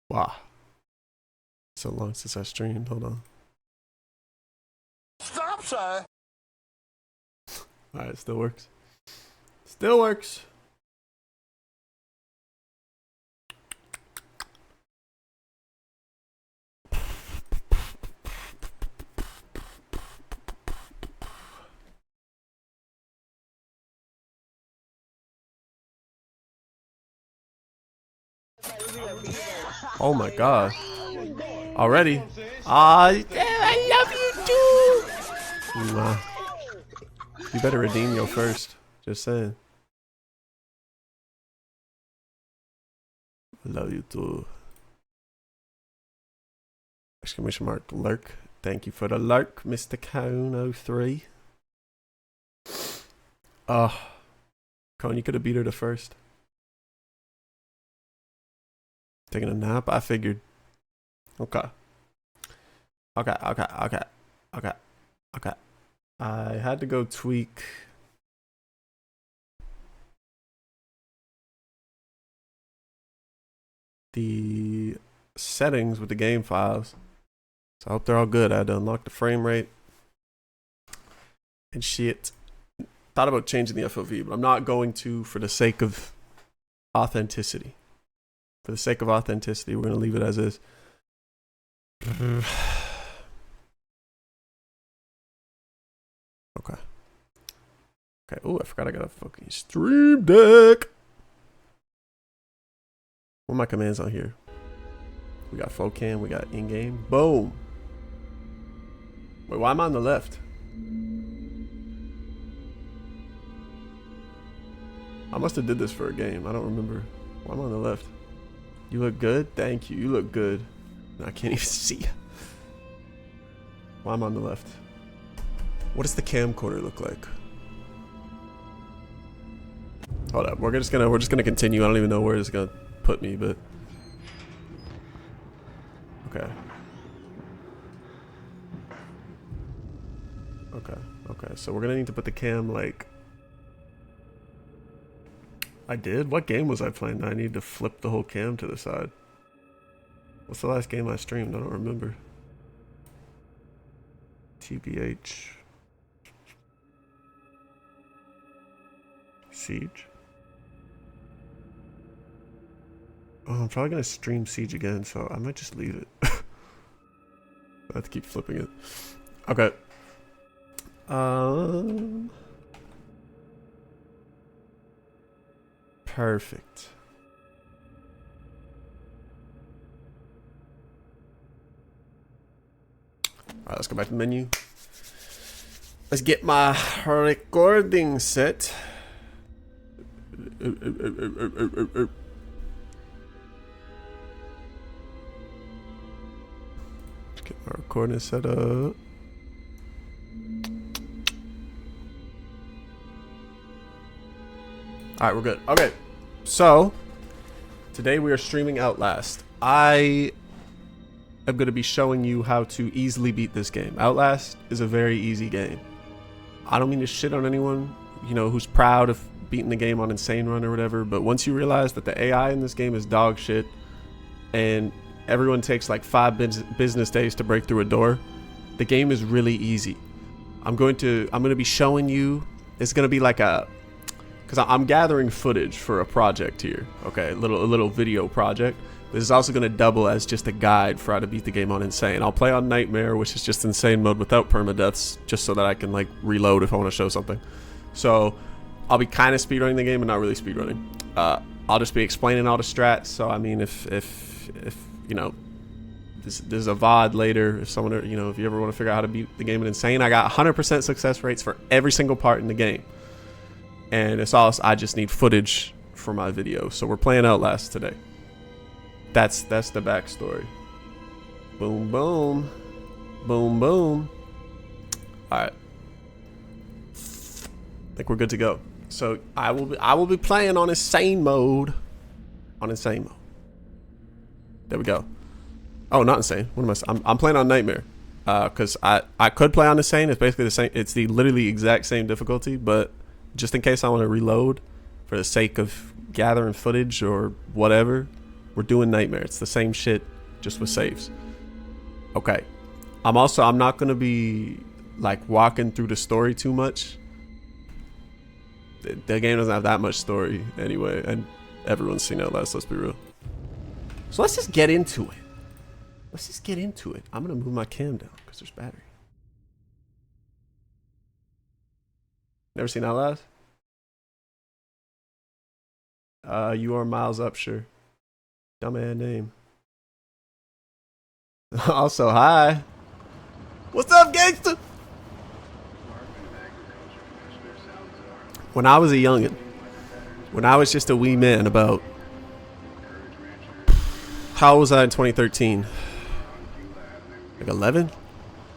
Wow. So long since I streamed. Hold on. Stop, sir. Alright, still works. Still works. Oh my god. Already? I love you too! Nah. You better redeem your first. Just saying. I love you too. Exclamation mark lurk. Thank you for the lurk, Mr. Cone03. Cone, you could have beat her to first. Taking a nap? I figured. Okay. Okay. I had to go tweak the settings with the game files. So I hope they're all good. I had to unlock the frame rate and shit. Thought about changing the FOV, but I'm not going to for the sake of authenticity. For the sake of authenticity, we're going to leave it as is. Okay. Okay. Oh, I forgot I got a fucking stream deck. What are my commands on here? We got full cam, we got in-game. Boom. Wait, why am I on the left? I must have did this for a game. I don't remember. Why am I on the left? You look good? Thank you. You look good. I can't even see. Why am I on the left? What does the camcorder look like? Hold up. We're just gonna continue. I don't even know where it's gonna put me, but okay. Okay. So we're gonna need to put the cam like I did? What game was I playing? I need to flip the whole cam to the side. What's the last game I streamed? I don't remember. TBH. Siege. Oh, I'm probably gonna stream Siege again, so I might just leave it. I have to keep flipping it. Okay. Perfect. Alright, let's go back to the menu. Let's get my recording set. Get my recording set up. Alright, we're good. Okay. So, today we are streaming Outlast. I am going to be showing you how to easily beat this game. Outlast is a very easy game. I don't mean to shit on anyone, you know, who's proud of beating the game on Insane Run or whatever, but once you realize that the AI in this game is dog shit and everyone takes like 5 business days to break through a door, the game is really easy. I'm going to be showing you, it's going to be like a, because I'm gathering footage for a project here, okay, a little video project. This is also going to double as just a guide for how to beat the game on Insane. I'll play on Nightmare, which is just Insane mode without permadeaths, just so that I can like reload if I want to show something. So I'll be kind of speedrunning the game, but not really speedrunning. I'll just be explaining all the strats. So I mean, if you know, there's a VOD later. If someone, you know, if you ever want to figure out how to beat the game in Insane, I got 100% success rates for every single part in the game. And it's all, I just need footage for my video. So we're playing Outlast today. That's the backstory. Boom, boom. Boom, boom. Alright. I think we're good to go. So I will be playing on Insane mode. On Insane mode. There we go. Oh, not Insane. What am I? I'm playing on Nightmare. Because I could play on Insane. It's basically the same. It's the literally exact same difficulty, but just in case I want to reload for the sake of gathering footage or whatever, We're doing Nightmare. It's the same shit, just with saves. Okay. I'm not gonna be like walking through the story too much. The game doesn't have that much story anyway, and everyone's seen Outlast, let's be real. So let's just get into it. Let's just get into it. I'm gonna move my cam down because there's battery. Never seen Outlast? You are Miles Upshur. Dumbass name. Also, hi. What's up, gangster? When I was a youngin', when I was just a wee man, about, how old was I in 2013? Like 11?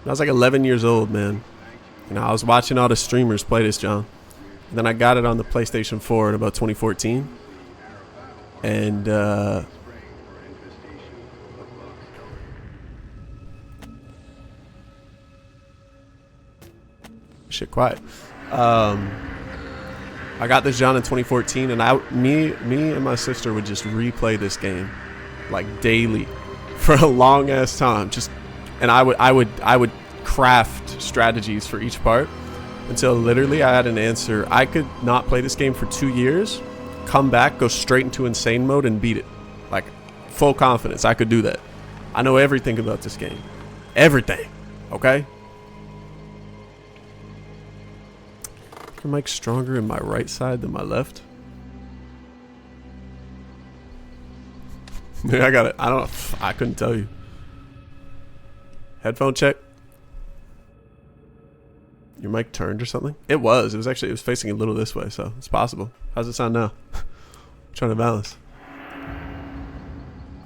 I was like 11 years old, man. You know, I was watching all the streamers play this, John. And then I got it on the PlayStation 4 in about 2014. And, shit, quiet. I got this John in 2014, and me and my sister would just replay this game like daily for a long ass time. And I would craft strategies for each part until literally I had an answer. I could not play this game for 2 years, come back, go straight into insane mode, and beat it. Like, full confidence, I could do that. I know everything about this game, everything. Okay. Your mic's stronger in my right side than my left. Yeah, I got it. I couldn't tell you. Headphone check. Your mic turned or something? It was facing a little this way, so it's possible. How's it sound now? I'm trying to balance.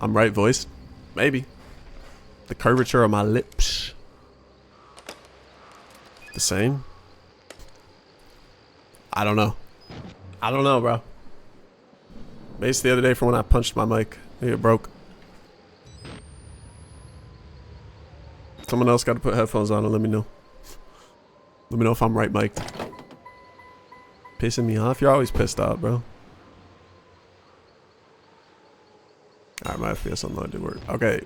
I'm right voiced? Maybe. The curvature of my lips. The same? I don't know. I don't know, bro. Maybe it's the other day from when I punched my mic. Maybe it broke. Someone else got to put headphones on and let me know. Let me know if I'm right mic'd. Pissing me off? You're always pissed off, bro. Alright, my FPS unload did work. Okay.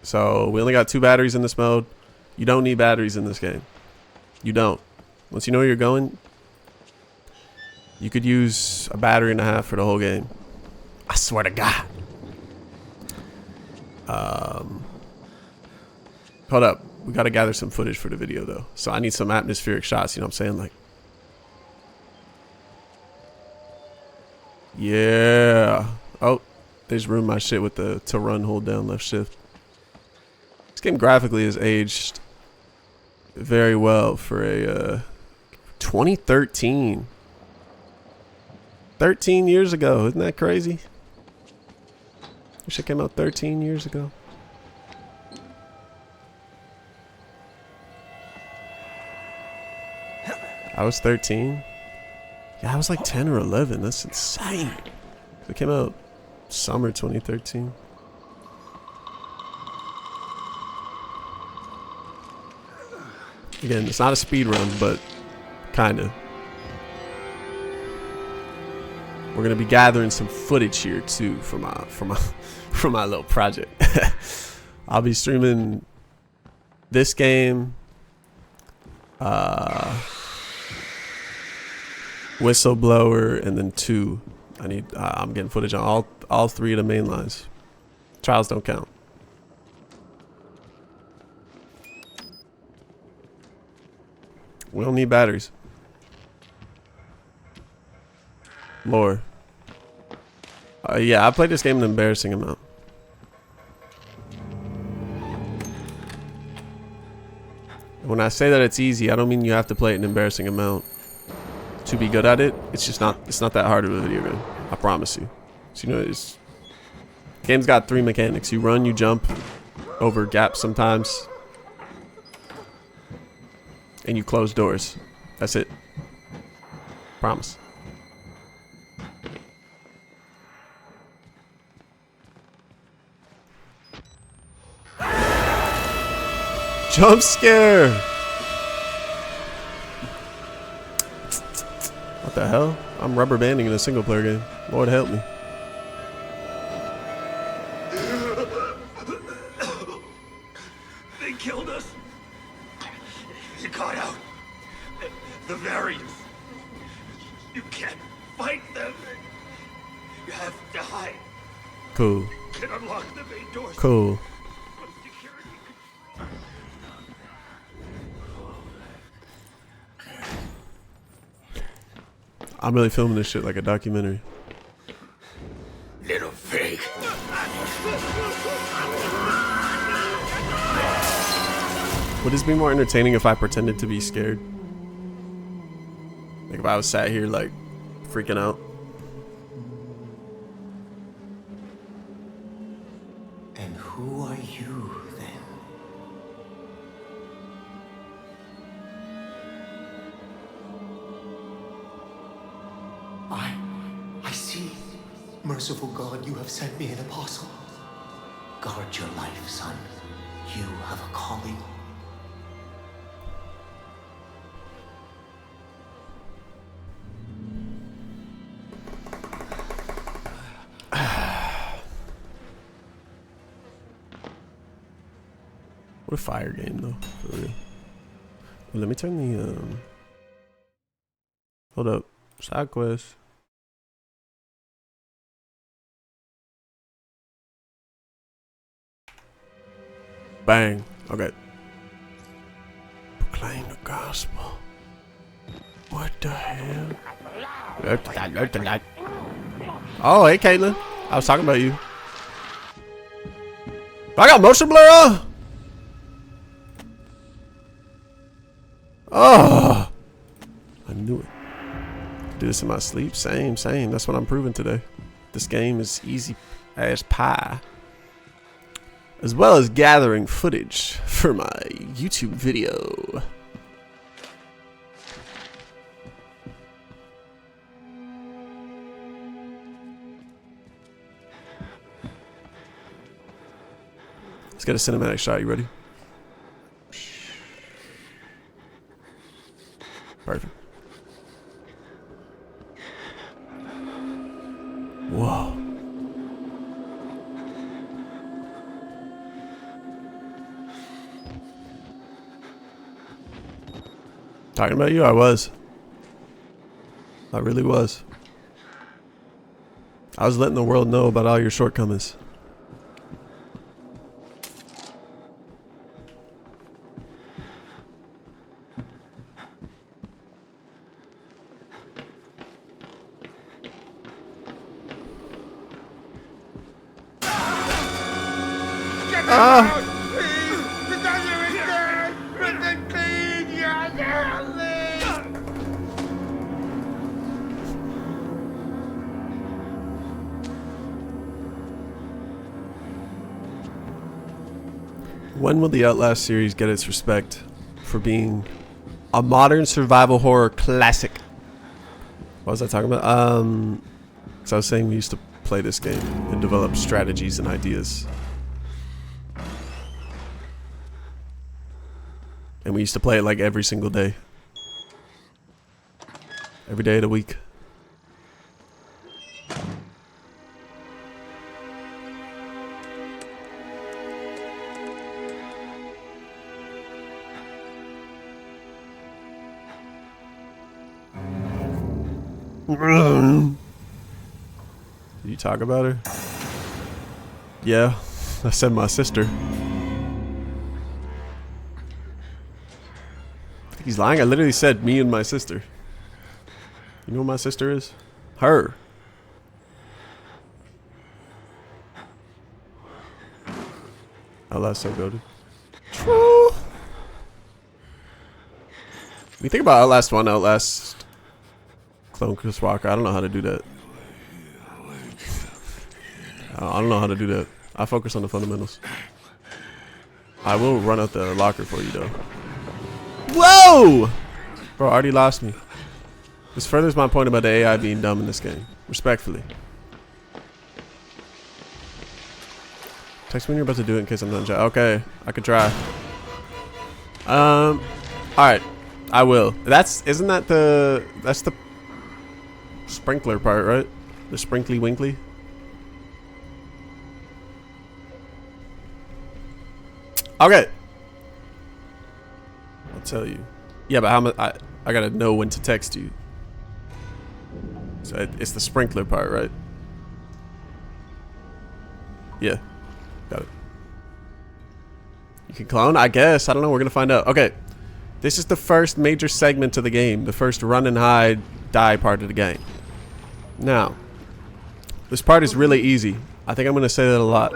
So, we only got 2 batteries in this mode. You don't need batteries in this game. You don't. Once you know where you're going, you could use a battery and a half for the whole game. I swear to God. Hold up. We got to gather some footage for the video, though. So I need some atmospheric shots, you know what I'm saying? Like, yeah. Oh, they just ruined my shit with the to run, hold down, left shift. This game graphically has aged very well for a 2013. 13 years ago. Isn't that crazy? This shit came out 13 years ago. I was 13. Yeah, I was like 10 or 11. That's insane. It came out summer 2013. Again, it's not a speed run, but kind of. We're gonna be gathering some footage here too for my little project. I'll be streaming this game, Whistleblower, and then 2. I'm getting footage on all 3 of the main lines. Trials don't count. We don't need batteries. Lore. Yeah, I played this game an embarrassing amount. When I say that it's easy, I don't mean you have to play it an embarrassing amount to be good at it. It's just not. It's not that hard of a video game. I promise you. So you know, game's got 3 mechanics. You run, you jump over gaps sometimes, and you close doors. That's it. Promise. Jump scare! What the hell? I'm rubber banding in a single player game. Lord help me. You can't fight them. You have to hide. Cool. You can unlock the main doors. Cool. From security control. I'm really filming this shit like a documentary. Little pig. Would this be more entertaining if I pretended to be scared? Like if I was sat here like freaking out? And who are you then? I see. Merciful God, you have sent me an apostle. Guard your life, son. You have a calling. What a fire game though, for real. Well, let me turn the hold up. Side quest. Bang. Okay. Proclaim the gospel. What the hell? Oh, hey Caitlin. I was talking about you. I got motion blur on. Oh, I knew it. Do this in my sleep. Same. That's what I'm proving today. This game is easy as pie. As well as gathering footage for my YouTube video. Let's get a cinematic shot. You ready? Perfect. Whoa. Talking about you, I was. I really was. I was letting the world know about all your shortcomings. When will the Outlast series get its respect for being a modern survival horror classic? What was I talking about? Because I was saying we used to play this game and develop strategies and ideas. And we used to play it like every single day. Every day of the week. Did you talk about her? Yeah, I said my sister. I think he's lying. I literally said me and my sister. You know what my sister is? Her. Outlast so goated. True. When you think about Outlast 1, Outlast Clone Chris Walker, I don't know how to do that. I don't know how to do that. I focus on the fundamentals. I will run out the locker for you though. Whoa! Bro, already lost me. This furthers my point about the AI being dumb in this game. Respectfully. Text me when you're about to do it in case I'm not. Okay, I could try. Alright. I will. That's the sprinkler part, right? The sprinkly winkly. Okay. I'll tell you. Yeah, but how much I gotta know when to text you. So it's the sprinkler part, right? Yeah. Got it. You can clone? I guess. I don't know. We're going to find out. Okay. This is the first major segment of the game. The first run and hide, die part of the game. Now, this part is really easy. I think I'm going to say that a lot.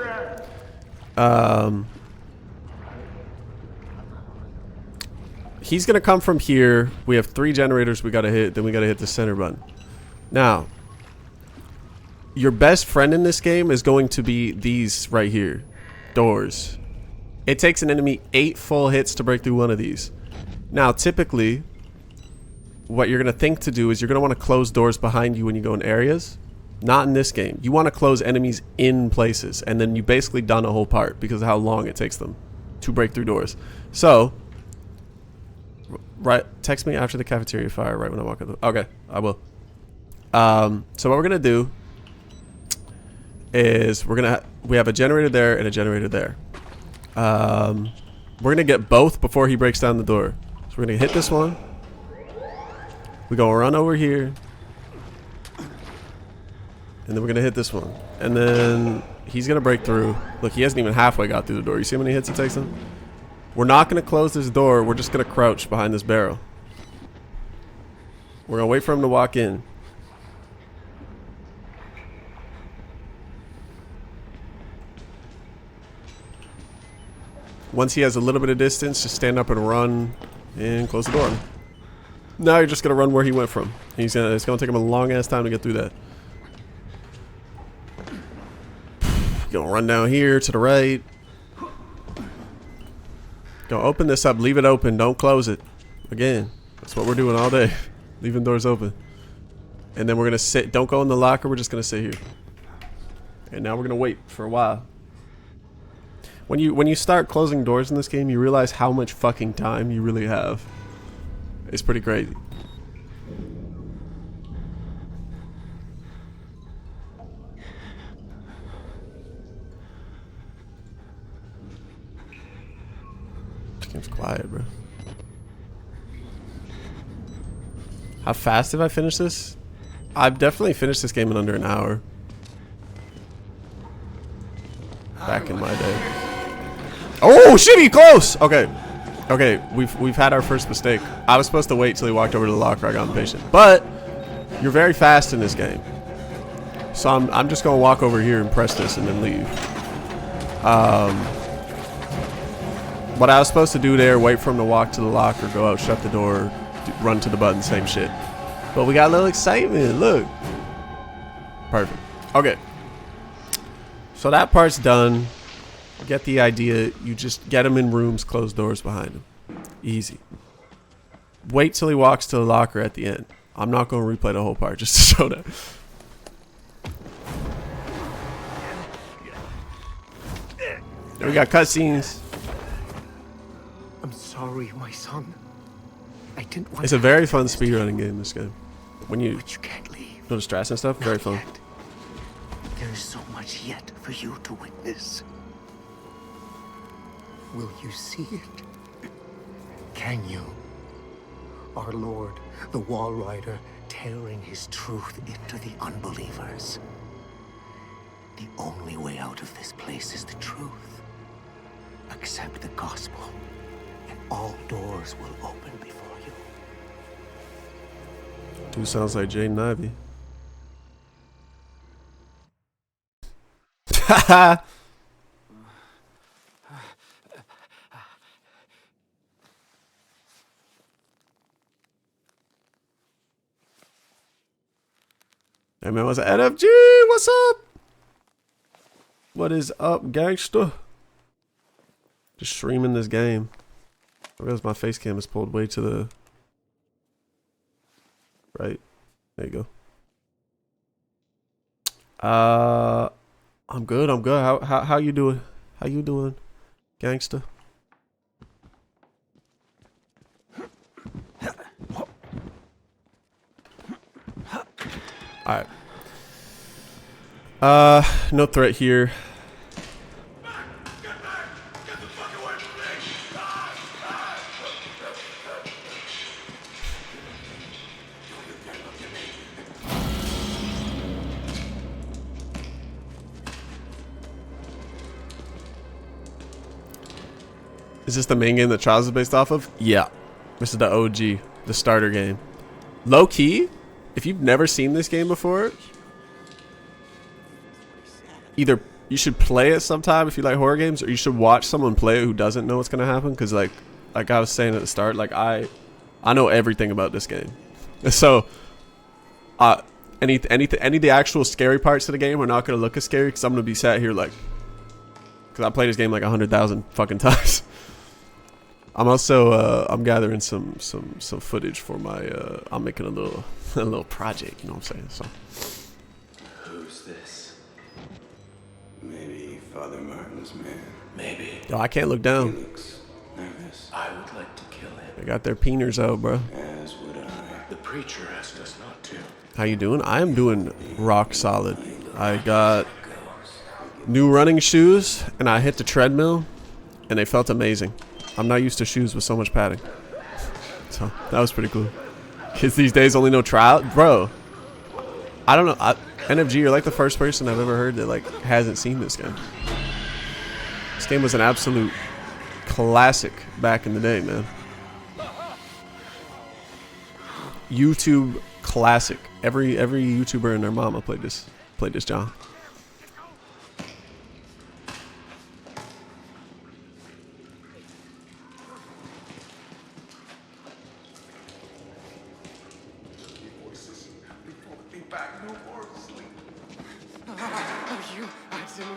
He's going to come from here. We have 3 generators we got to hit. Then we got to hit the center button. Now, your best friend in this game is going to be these right here. Doors. It takes an enemy 8 full hits to break through one of these. Now, typically, what you're going to think to do is you're going to want to close doors behind you when you go in areas. Not in this game. You want to close enemies in places, and then you basically done a whole part because of how long it takes them to break through doors. So, right, text me after the cafeteria fire right when I walk out. Okay, I will. So what we're gonna do is we have a generator there and a generator there. We're gonna get both before he breaks down the door. So we're gonna hit this one. We're gonna run over here. And then we're gonna hit this one. And then he's gonna break through. Look, he hasn't even halfway got through the door. You see how many hits it takes him? We're not gonna close this door. We're just gonna crouch behind this barrel. We're gonna wait for him to walk in. Once he has a little bit of distance, just stand up and run and close the door. Now you're just gonna run where he went from. It's gonna take him a long ass time to get through that. Gonna run down here to the right. Gonna open this up, leave it open, don't close it. Again, that's what we're doing all day. Leaving doors open. And then we're gonna sit, don't go in the locker, we're just gonna sit here. And now we're gonna wait for a while. When you start closing doors in this game, you realize how much fucking time you really have. It's pretty crazy. Game's quiet, bro. How fast have I finished this? I've definitely finished this game in under an hour. Back in my day. Oh shit, he close! Okay. Okay, we've had our first mistake. I was supposed to wait till he walked over to the locker. I got impatient. But you're very fast in this game. So I'm just gonna walk over here and press this and then leave. What I was supposed to do there, wait for him to walk to the locker, go out, shut the door, run to the button, same shit. But we got a little excitement, look. Perfect. Okay. So that part's done. Get the idea. You just get him in rooms, close doors behind him. Easy. Wait till he walks to the locker at the end. I'm not going to replay the whole part just to show that. Then we got cutscenes. I'm sorry, my son. I didn't want It's a very fun speedrunning game, this game. When you but you can't leave. go to strats and stuff, very fun. Yet. There is so much yet for you to witness. Will you see it? Can you? Our Lord, the Wall Rider, tearing his truth into the unbelievers. The only way out of this place is the truth. Accept the gospel, and all doors will open before you. Dude sounds like Jaden Ivey. Haha. Hey man, what's up? NFG? What's up? What is up, gangster? Just streaming this game. I realize my face cam is pulled way to the right. There you go. I'm good. I'm good. How you doing? How you doing, gangster? All right. No threat here. Is this the main game that Trials is based off of? Yeah. This is the OG, the starter game. Low key, if you've never seen this game before, either you should play it sometime if you like horror games, or you should watch someone play it who doesn't know what's gonna happen. Because like I was saying at the start, like I know everything about this game. So any of the actual scary parts of the game are not gonna look as scary because I'm gonna be sat here like, because I played this game like 100,000 fucking times. I'm also I'm gathering some footage for my I'm making a little project, you know what I'm saying? So Who's this? Maybe Father Martin's man. Maybe. yo, I can't look He down. looks nervous. I would like to kill him. They got their peeners out, bro. As would I. The preacher asked us not to. How you doing? I am doing rock solid. I got new running shoes and I hit the treadmill and they felt amazing. I'm not used to shoes with so much padding. So that was pretty cool. Kids these days only know trial. Bro, I don't know. NFG, you're like the first person I've ever heard that like hasn't seen this game. This game was an absolute classic back in the day, man. YouTube classic. Every YouTuber and their mama played this John.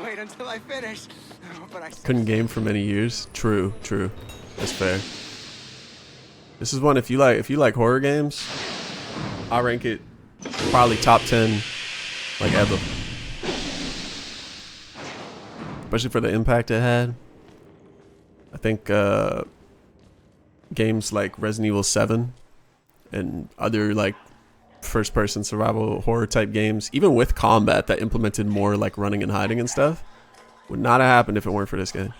Wait until I finish. But I Couldn't game for many years. True. That's fair. This is one if you like horror games, I rank it probably top 10 like ever. Especially for the impact it had. I think games like Resident Evil 7 and other like first person survival horror type games, even with combat that implemented more like running and hiding and stuff, would not have happened if it weren't for this game.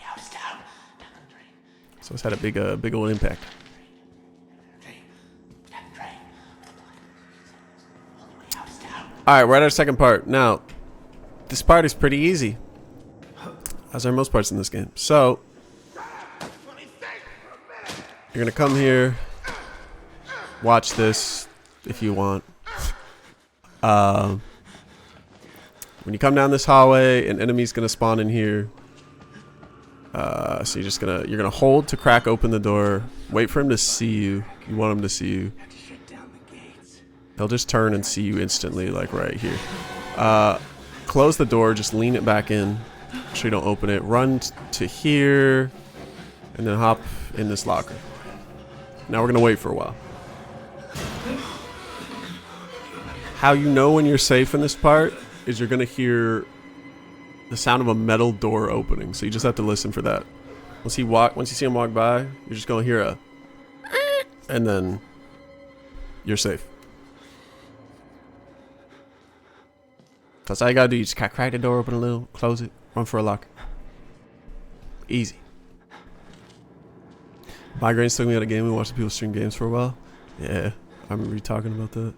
So it's had a big old impact. Alright, we're at our second part. Now, this part is pretty easy, as are most parts in this game. So you're gonna come here, watch this if you want. When you come down this hallway, an enemy's gonna spawn in here. So you're gonna hold to crack open the door. Wait for him to see you. You want him to see you. He'll just turn and see you instantly, like right here. Close the door. Just lean it back in. Make sure you don't open it. Run to here, and then hop in this locker. Now we're gonna wait for a while. How you know when you're safe in this part is you're gonna hear the sound of a metal door opening. So you just have to listen for that. Once you see him walk by, you're just gonna hear a, and then you're safe. That's all you gotta do. You just crack the door open a little, close it, run for a lock. Easy. Migraines took me out of gaming, watching people stream games for a while. Yeah, I remember you talking about that.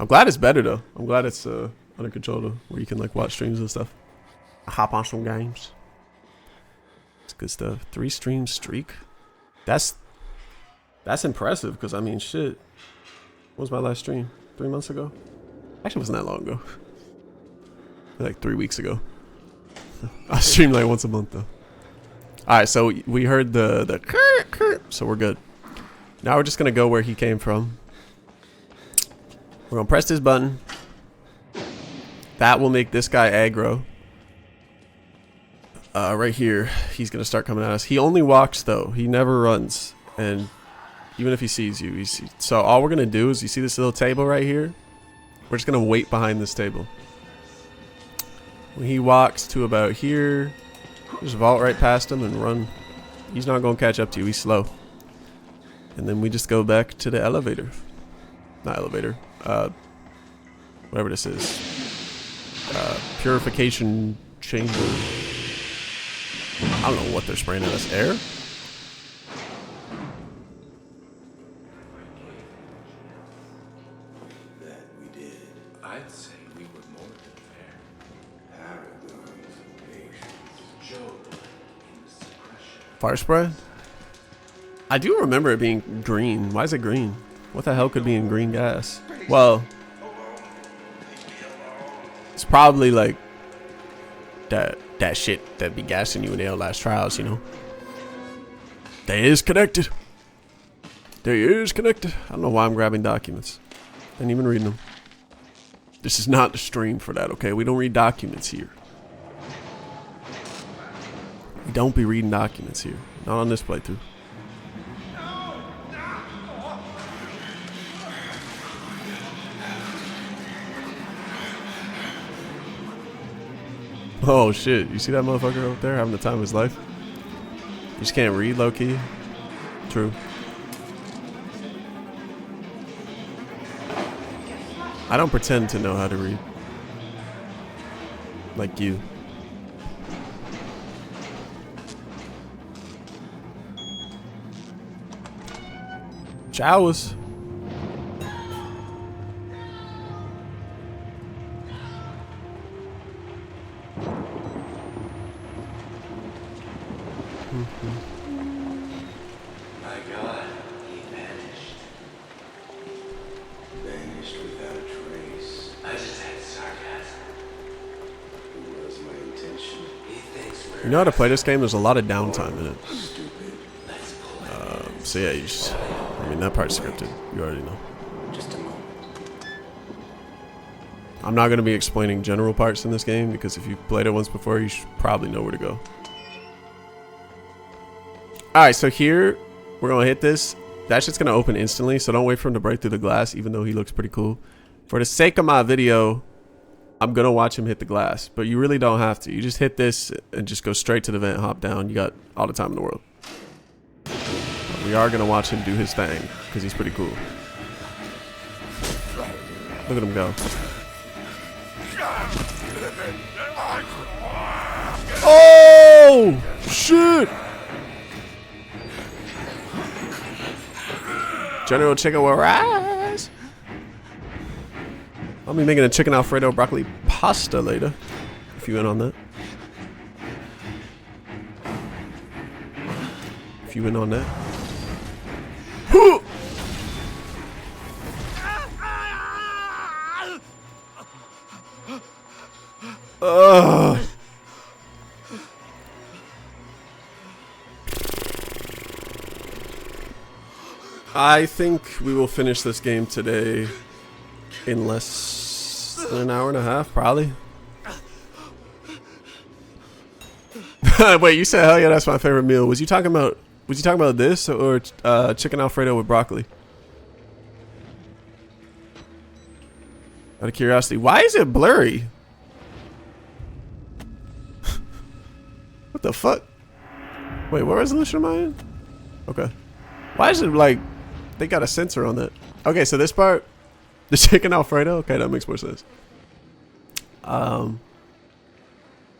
I'm glad it's better though. I'm glad it's under control though, where you can like watch streams and stuff. Hop on some games. It's good stuff. 3 stream streak. That's impressive because I mean shit. What was my last stream? 3 months ago? Actually, it wasn't that long ago. Like 3 weeks ago. I stream like once a month though. Alright, so we heard the so we're good. Now we're just gonna go where he came from. We're gonna press this button. That will make this guy aggro. Right here, he's gonna start coming at us. He only walks though. He never runs. And even if he sees you, so all we're gonna do is, you see this little table right here? We're just gonna wait behind this table. When he walks to about here, just vault right past him and run. He's not gonna catch up to you. He's slow. And then we just go back to the elevator. Not elevator. Whatever this is. Purification chamber. I don't know what they're spraying at us. Air? That we did. I'd say we were more than fair. Paragons of patience. Job in suppression. Fire spray? I do remember it being green. Why is it green? What the hell could be in green gas? Well, it's probably like that shit that be gassing you in the Outlast trials, you know. They is connected. They is connected. I don't know why I'm grabbing documents. Ain't even reading them. This is not the stream for that, okay? We don't read documents here. We don't be reading documents here. Not on this playthrough. Oh shit, you see that motherfucker up there having the time of his life? You just can't read low-key. True. I don't pretend to know how to read. Like you. Showers. My God, he vanished. Vanished without a trace. I just had sarcasm. It was my intention. He thinks we're... You know how to play this game? There's a lot of downtime in it. stupid. Let's pull it. So yeah, you just... I mean, that part's scripted. You already know. Just a moment. I'm not going to be explaining general parts in this game because if you've played it once before, you should probably know where to go. Alright, so here, we're going to hit this. That shit's going to open instantly, so don't wait for him to break through the glass, even though he looks pretty cool. For the sake of my video, I'm going to watch him hit the glass, but you really don't have to. You just hit this and just go straight to the vent, hop down. You got all the time in the world. But we are going to watch him do his thing, because he's pretty cool. Look at him go. Oh! Shit! General Chicken will rise. I'll be making a chicken Alfredo broccoli pasta later. If you in on that. If you in on that. Ugh. I think we will finish this game today in less than an hour and a half, probably. Wait, you said hell yeah, that's my favorite meal. Was you talking about this or chicken Alfredo with broccoli? Out of curiosity, why is it blurry? What the fuck? Wait, what resolution am I in? Okay. Why is it like they got a sensor on that? Okay, so this part, the chicken Alfredo. Okay, that makes more sense.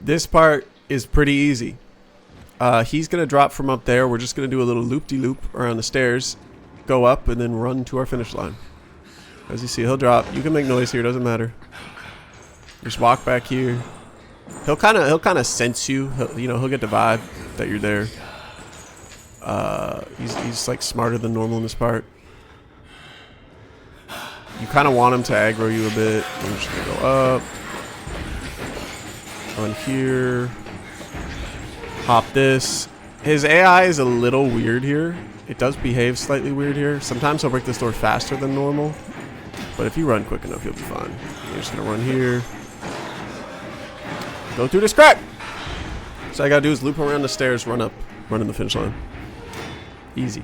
This part is pretty easy. He's gonna drop from up there. We're just gonna do a little loop-de-loop around the stairs, go up, and then run to our finish line. As you see, he'll drop. You can make noise here, doesn't matter. Just walk back here. He'll kind of sense you. He'll get the vibe that you're there. He's like smarter than normal in this part. You kind of want him to aggro you a bit. I'm just gonna go up, on here, hop this. His AI is a little weird here. It does behave slightly weird here. Sometimes he'll break this door faster than normal, but if you run quick enough, you'll be fine. You're just gonna run here, go through this crack. So all I gotta do is loop around the stairs, run up, run in the finish line. Easy.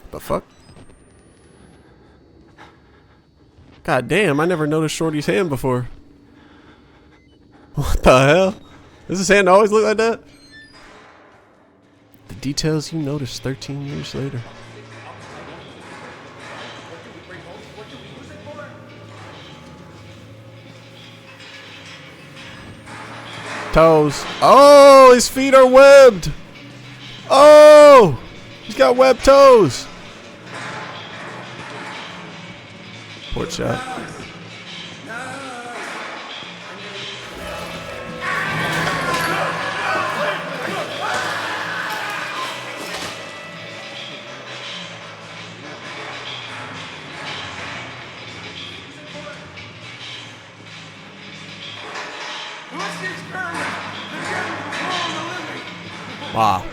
The fuck? God damn, I never noticed Shorty's hand before. What the hell? Does his hand always look like that? The details you noticed 13 years later. Toes. Oh, his feet are webbed. Oh, he's got webbed toes. Poor shot. Wow.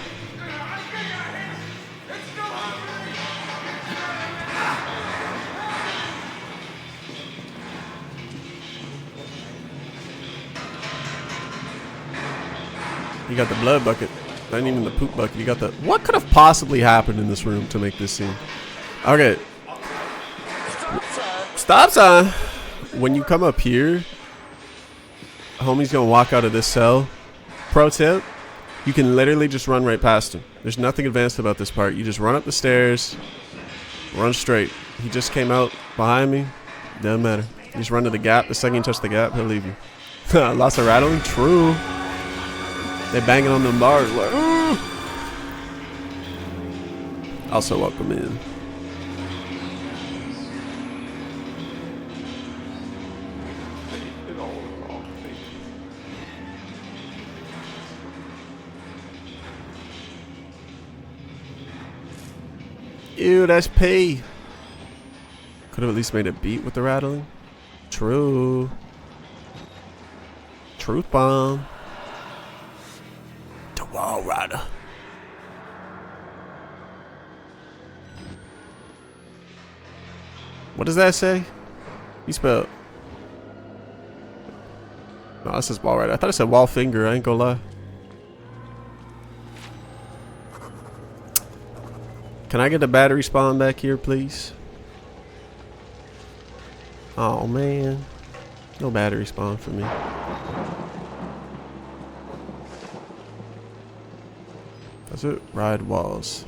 You got the blood bucket. Not even the poop bucket. You got the... What could have possibly happened in this room to make this scene? Okay. Stop sign. When you come up here, homie's gonna walk out of this cell. Pro tip, you can literally just run right past him. There's nothing advanced about this part. You just run up the stairs, run straight. He just came out behind me. Doesn't matter. You just run to the gap. The second you touch the gap, he'll leave you. Lots of rattling? True. They banging on them bars like, ooh. Also welcome in. Ew, that's pee. Could have at least made a beat with the rattling. True. Truth bomb. The Wall Rider. What does that say? You spelled. No, it says Wall Rider. I thought it said Wall Finger. I ain't gonna lie. Can I get the battery spawn back here, please? Oh, man. No battery spawn for me. Does it ride walls?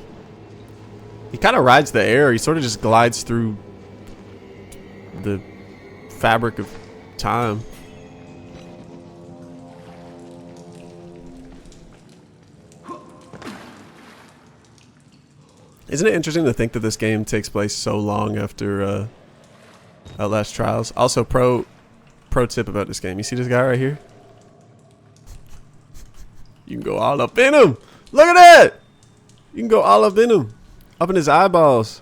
He kind of rides the air. He sort of just glides through the fabric of time. Isn't it interesting to think that this game takes place so long after Outlast Trials? Also, pro tip about this game. You see this guy right here? You can go all up in him. Look at that. You can go all up in him. Up in his eyeballs.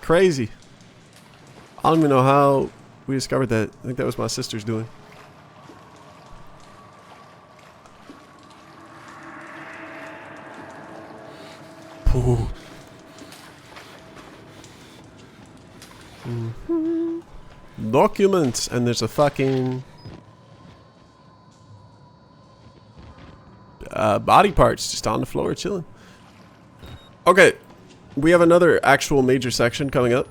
Crazy. I don't even know how we discovered that. I think that was my sister's doing. Ooh. Documents, and there's a fucking body parts just on the floor chilling. Okay, we have another actual major section coming up,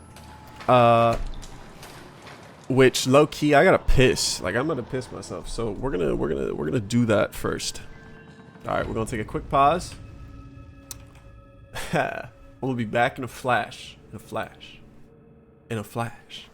which low key I gotta piss. Like I'm gonna piss myself, so we're gonna do that first. All right, we're gonna take a quick pause. We'll be back in a flash. In a flash. In a flash.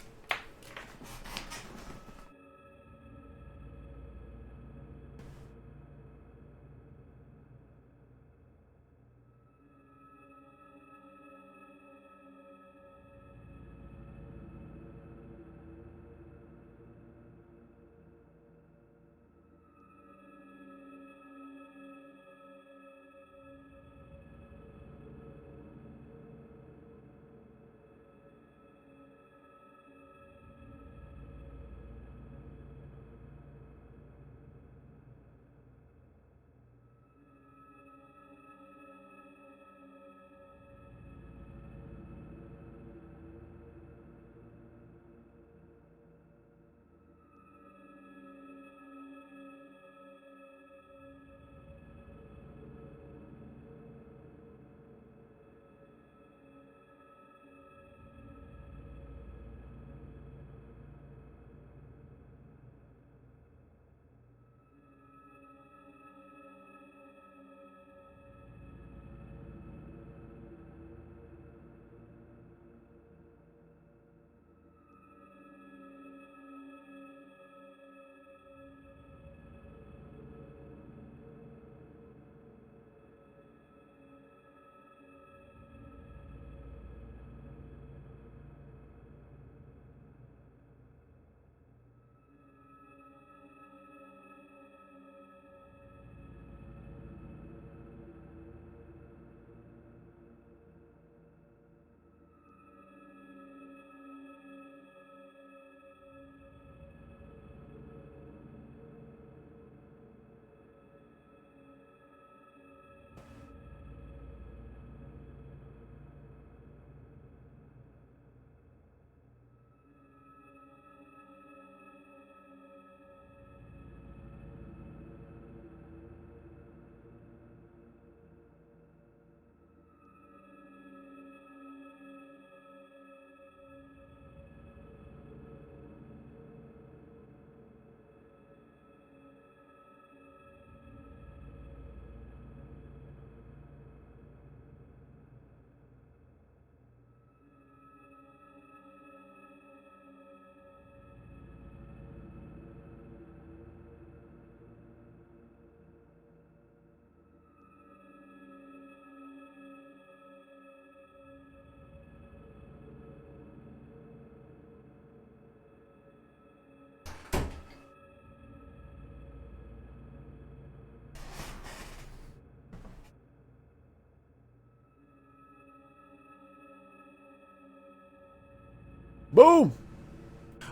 Boom.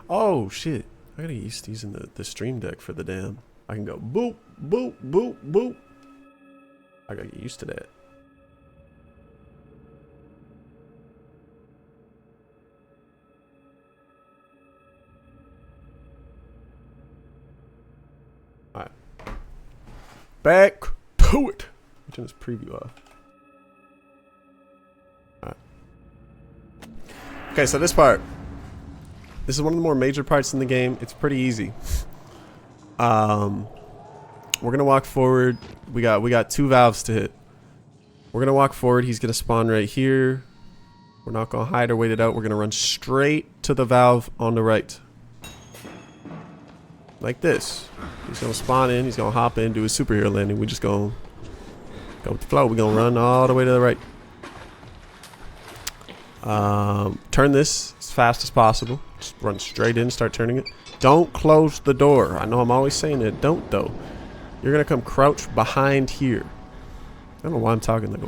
Oh shit! I gotta get used to using the stream deck for the damn. I can go boop boop boop boop. I gotta get used to that. All right, back to it. Turn this preview off. All right. Okay, so this part. This is one of the more major parts in the game. It's pretty easy. We're gonna walk forward. We got 2 valves to hit. We're gonna walk forward. He's gonna spawn right here. We're not gonna hide or wait it out. We're gonna run straight to the valve on the right. Like this. He's gonna spawn in. He's gonna hop in, do his superhero landing. We just gonna go with the flow. We're gonna run all the way to the right. Turn this as fast as possible. Just run straight in, start turning it. Don't close the door. I know I'm always saying it. Don't though. You're gonna come crouch behind here. I don't know why I'm talking like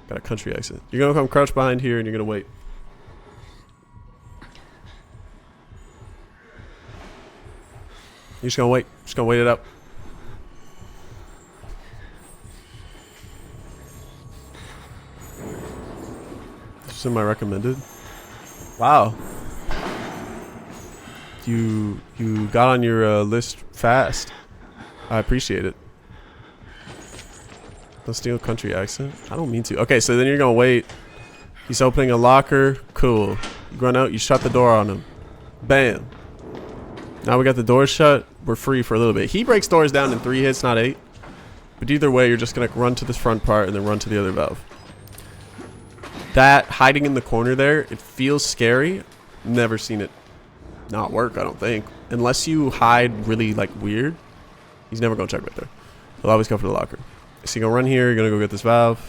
got a country accent. You're gonna come crouch behind here and you're gonna wait. You're just gonna wait. Just gonna wait it up. This is in my recommended. Wow. You got on your list fast. I appreciate it. Let's steal country accent. I don't mean to. Okay, so then you're gonna wait. He's opening a locker. Cool. You run out. You shut the door on him. Bam. Now we got the door shut. We're free for a little bit. He breaks doors down in 3 hits, not 8. But either way, you're just gonna run to this front part and then run to the other valve. That hiding in the corner there, it feels scary. Never seen it not work, I don't think. Unless you hide really like weird. He's never gonna check right there. He'll always go for the locker. So you're gonna run here, you're gonna go get this valve.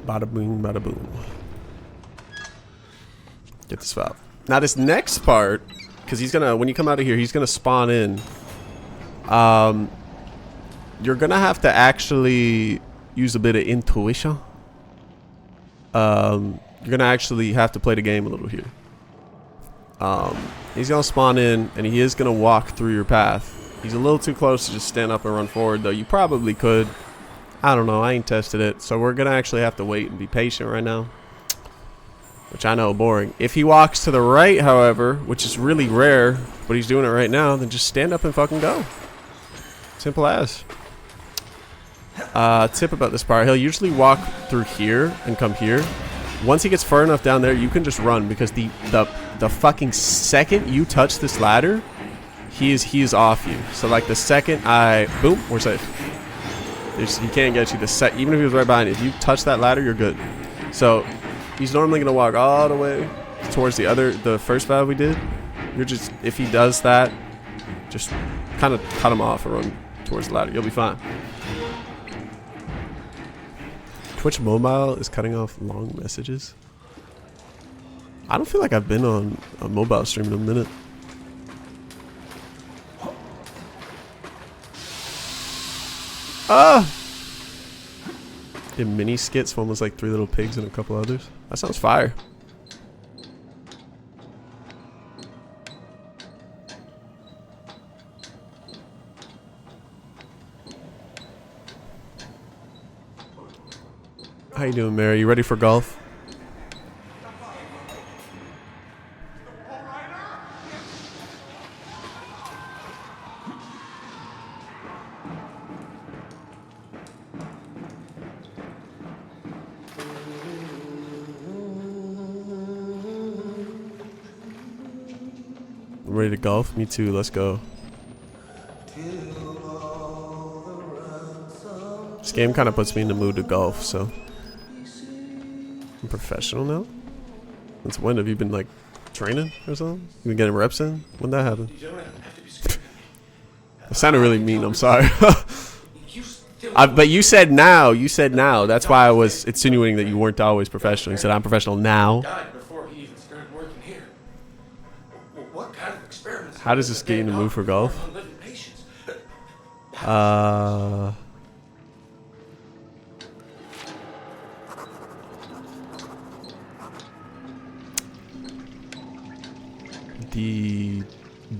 Bada boom, bada boom. Get this valve. Now this next part, because he's gonna, when you come out of here, he's gonna spawn in. You're gonna have to actually use a bit of intuition. You're gonna actually have to play the game a little here. He's gonna spawn in and he is gonna walk through your path. He's a little too close to just stand up and run forward, though. You probably could. I don't know. I ain't tested it. So we're gonna actually have to wait and be patient right now. Which I know, boring. If he walks to the right, however, which is really rare, but he's doing it right now, then just stand up and fucking go. Simple as. Tip about this part. He'll usually walk through here and come here. Once he gets far enough down there, you can just run, because the fucking second you touch this ladder, he is off you. So like the second boom, we're safe. He can't get you even if he was right behind you. If you touch that ladder, you're good. So he's normally gonna walk all the way towards the first valve we did. You're just, if he does that, just kind of cut him off and run towards the ladder. You'll be fine. Twitch Mobile is cutting off long messages. I don't feel like I've been on a mobile stream in a minute. Did mini skits. One was like 3 little pigs and a couple others. That sounds fire. How you doing, Mary? You ready for golf? Ready to golf? Me too. Let's go. This game kind of puts me in the mood to golf, so I'm professional now. Since when have you been like training or something? You been getting reps in? When that happened? That sounded really mean. I'm sorry. But you said now. You said now. That's why I was insinuating that you weren't always professional. You said I'm professional now. How does this get you in the mood for golf? the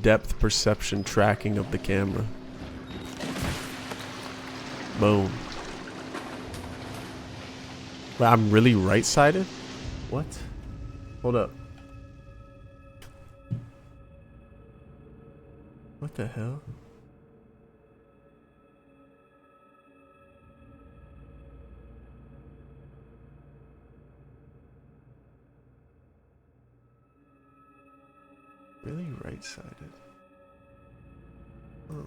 depth perception tracking of the camera. Boom. Wait, I'm really right-sided? What? Hold up. What the hell? Really right-sided? Oh.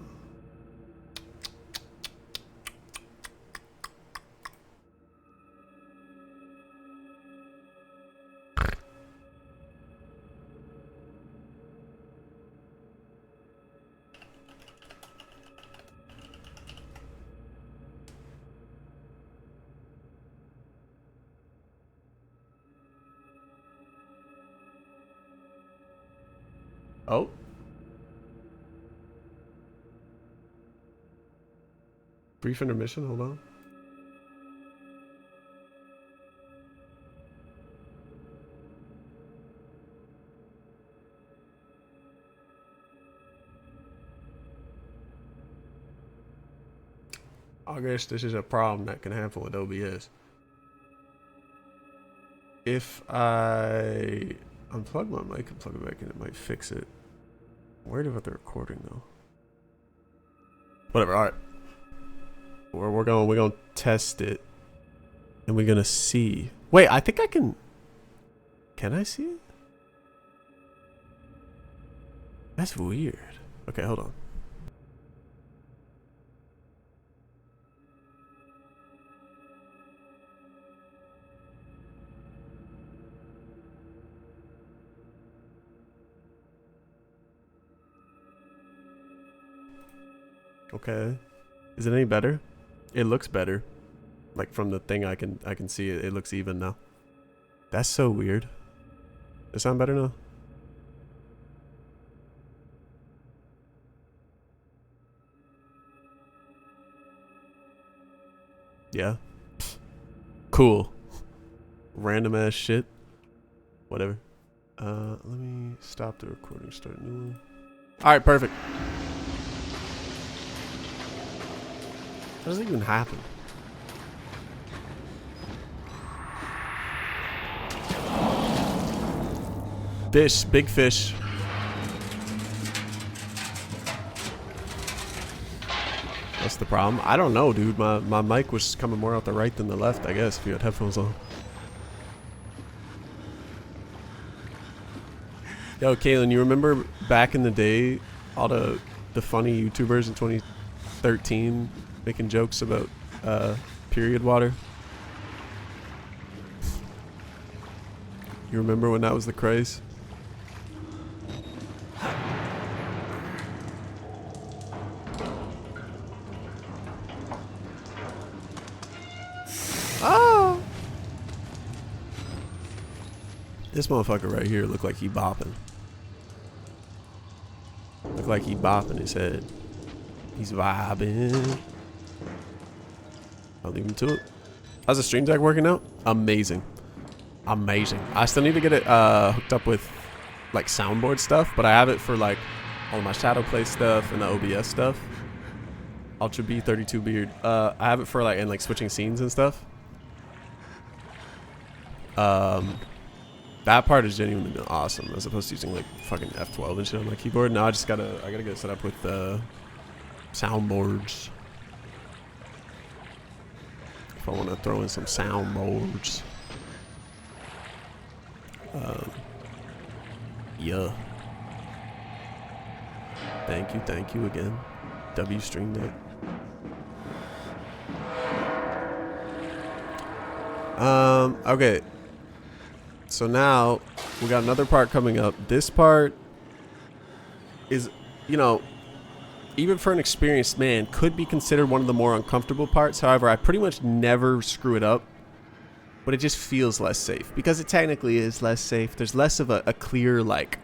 Oh. Brief intermission, hold on. I guess this is a problem that can happen with OBS. If I unplug my mic and plug it back in, it might fix it. I'm worried about the recording though. Whatever, alright. We're gonna test it. And we're gonna see. Wait, I think I can I see it? That's weird. Okay, hold on. Okay. Is it any better? It looks better. Like from the thing I can see it. It looks even now. That's so weird. Does it sound better now? Yeah. Cool. Random ass shit. Whatever. Let me stop the recording, start a new one. Alright, perfect. How does it even happen? Fish, big fish. That's the problem. I don't know, dude. My mic was coming more out the right than the left, I guess, if you had headphones on. Yo, Kaylin, you remember back in the day, all the funny YouTubers in 2013 making jokes about period water? You remember when that was the craze? Oh! This motherfucker right here look like he bopping. Look like he bopping his head. He's vibing. I'll leave him to it. How's the stream deck working out? Amazing. Amazing. I still need to get it hooked up with like soundboard stuff, but I have it for like all my shadow play stuff and the OBS stuff. Ultra B 32 beard. I have it for like and like switching scenes and stuff. That part is genuinely been awesome as opposed to using like fucking F12 and shit on my keyboard. Now I gotta get it set up with soundboards. If I want to throw in some soundboards. Yeah. Thank you again. W Stream Deck. Okay. So now we got another part coming up. This part is, you know, even for an experienced man, could be considered one of the more uncomfortable parts. However, I pretty much never screw it up, but it just feels less safe because it technically is less safe. There's less of a clear like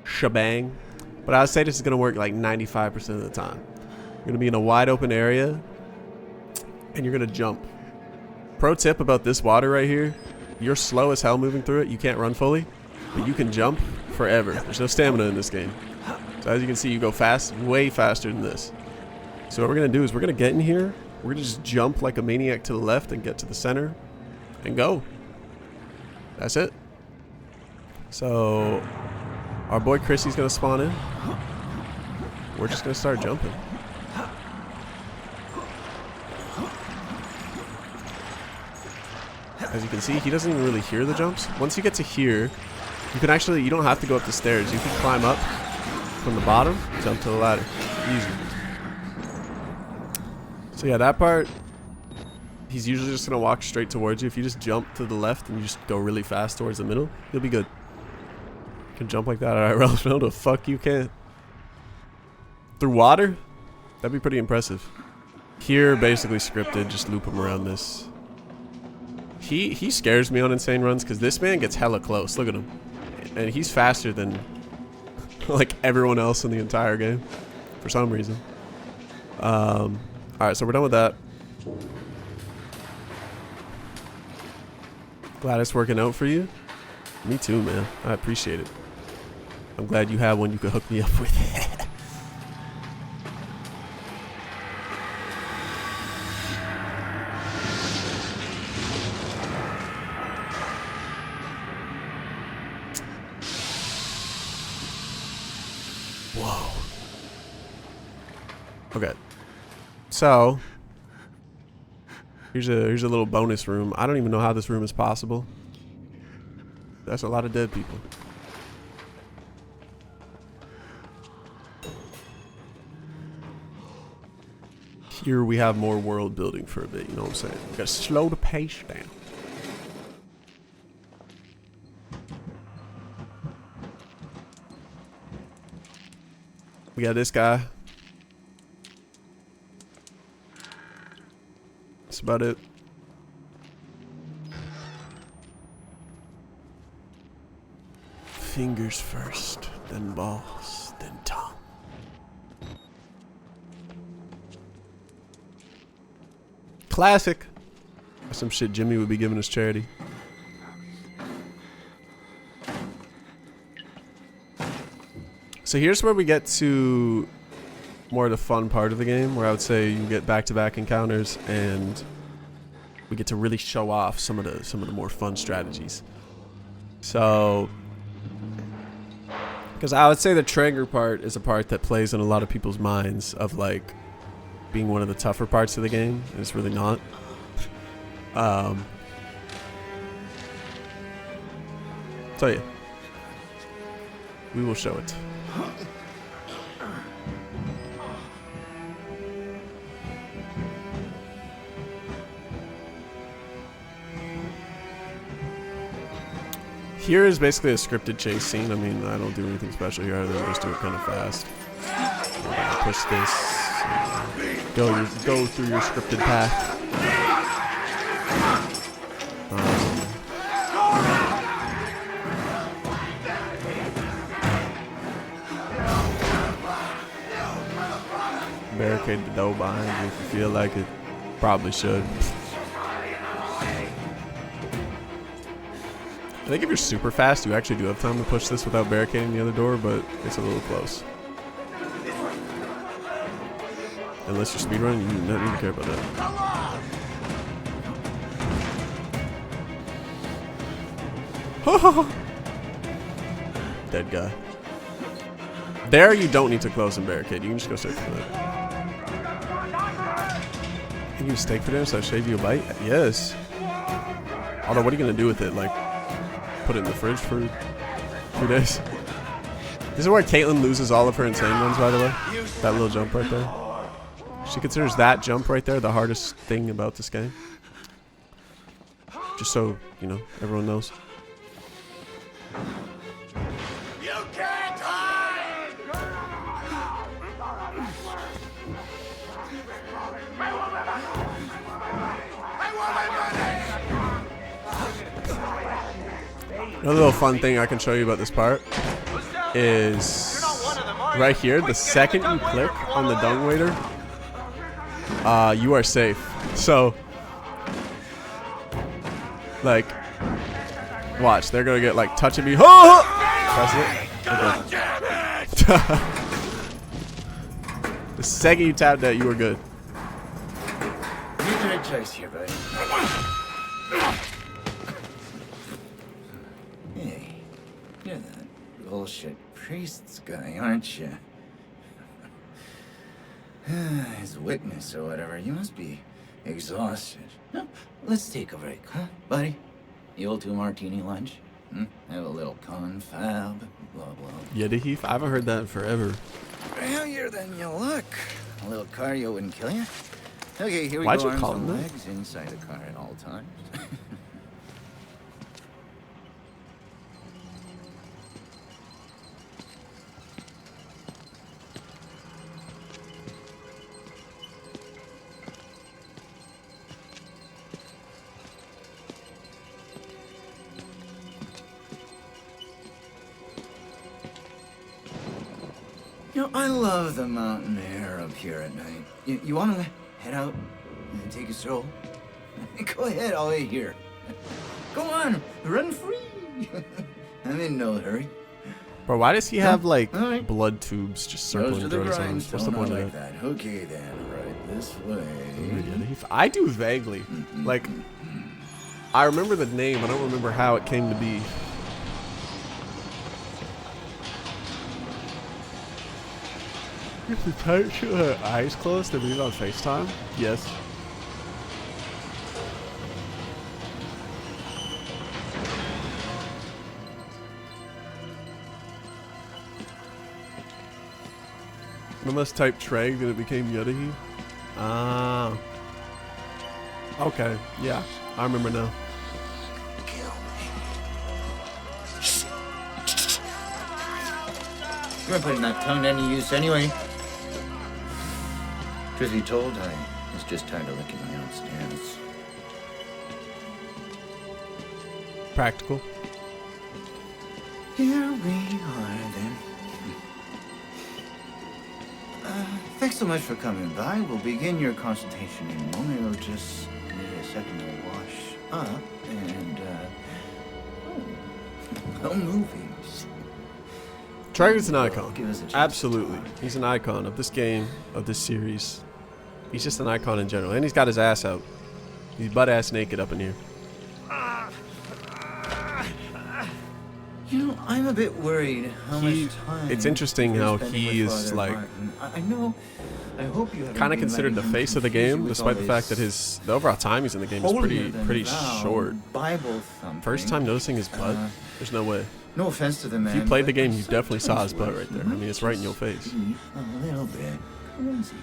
shebang, but I would say this is gonna work like 95% of the time. You're gonna be in a wide open area and you're gonna jump. Pro tip about this water right here: you're slow as hell moving through it. You can't run fully, but you can jump forever. There's no stamina in this game. So as you can see, you go fast, way faster than this. So what we're going to do is we're going to get in here. We're going to just jump like a maniac to the left and get to the center and go. That's it. So our boy Chrissy's going to spawn in. We're just going to start jumping. As you can see, he doesn't even really hear the jumps. Once you get to here, you can actually, you don't have to go up the stairs. You can climb up from the bottom, jump to the ladder. Easy. So yeah, that part, he's usually just going to walk straight towards you. If you just jump to the left and you just go really fast towards the middle, you'll be good. You can jump like that. Alright, Ralph, no, the fuck you can't. Through water? That'd be pretty impressive. Here, basically scripted, just loop him around this. He scares me on insane runs because this man gets hella close. Look at him. And he's faster than like everyone else in the entire game for some reason. Alright, so we're done with that. Glad it's working out for you. Me too, man. I appreciate it. I'm glad you have one you could hook me up with. Whoa. Okay. So here's a little bonus room. I don't even know how this room is possible. That's a lot of dead people. Here we have more world building for a bit, you know what I'm saying? We gotta slow the pace down. We got this guy. That's about it. Fingers first, then balls, then tongue. Classic. That's some shit Jimmy would be giving his charity. So here's where we get to more of the fun part of the game, where I would say you get back-to-back encounters and we get to really show off some of the more fun strategies. So, because I would say the Traeger part is a part that plays in a lot of people's minds of like being one of the tougher parts of the game, and it's really not. So yeah, we will show it. Here is basically a scripted chase scene. I mean, I don't do anything special here other than just do it kind of fast. Push this. Go through your scripted path. Barricade the door behind you if you feel like it. Probably should. I think if you're super fast, you actually do have time to push this without barricading the other door, but it's a little close. Unless you're speedrunning, you don't even care about that. Dead guy. There, you don't need to close and barricade. You can just go straight for that. Can you steak for dinner so I shave you a bite? Yes. Although, what are you going to do with it? Like, put it in the fridge for 2 days? This is where Caitlin loses all of her insane runs, by the way. That little jump right there. She considers that jump right there the hardest thing about this game. Just so, you know, everyone knows. You can't hide! Another little fun thing I can show you about this part is right here. The second you click on the dung waiter, you are safe. So, like, watch, they're gonna get like touching me. Oh! Press it. Okay. The second you tapped that, you were good. You made the right choice here, buddy. Hey, you're that bullshit priest's guy, aren't you? His witness or whatever. You must be exhausted. No, let's take a break, huh, buddy? The old 2-martini lunch? Have a little confab, blah, blah. Yeti? I haven't heard that in forever. Heavier than you look. A little cardio wouldn't kill you. Okay, here we Why'd go. you Arms call and him that? legs inside the car at all times. You know, I love the mountain air up here at night. You want to head out and take a stroll? Go ahead, I'll wait here. Go on, run free. I'm in no hurry. Bro, why does he have like All right. blood tubes just Goes circling to the through his arms? What's the grindstone, point I of like that? that. Okay then, right this way. I do vaguely. Like, I remember the name. I don't remember how it came to be. If the tight show her eyes closed and leave on FaceTime? Yes. I must type Treg and it became Yutahi. Ah. Okay, yeah. I remember now. You weren't putting that tongue to any use anyway. Truth be told, I was just tired of licking my own stance. Practical. Here we are then. Thanks so much for coming by. We'll begin your consultation in a moment. You'll just need a second to wash up and, movies. Traeger's an icon. Give us a chance to Absolutely. talk. He's an icon of this game, of this series. He's just an icon in general. And he's got his ass out. He's butt-ass naked up in here. You know, I'm a bit worried how much time. It's interesting you're how spending he with is, Father like, Martin. I know. I hope you haven't kind of been considered the letting him face of the confuse you game, with despite all the fact that this the overall time he's in the game is pretty holier-than-thou short. Bible thumping. First time noticing his butt? There's no way. No offense to the man. If you played the but game, you definitely saw his butt sometimes right there. I mean, it's right in your face. be a little bit crazy.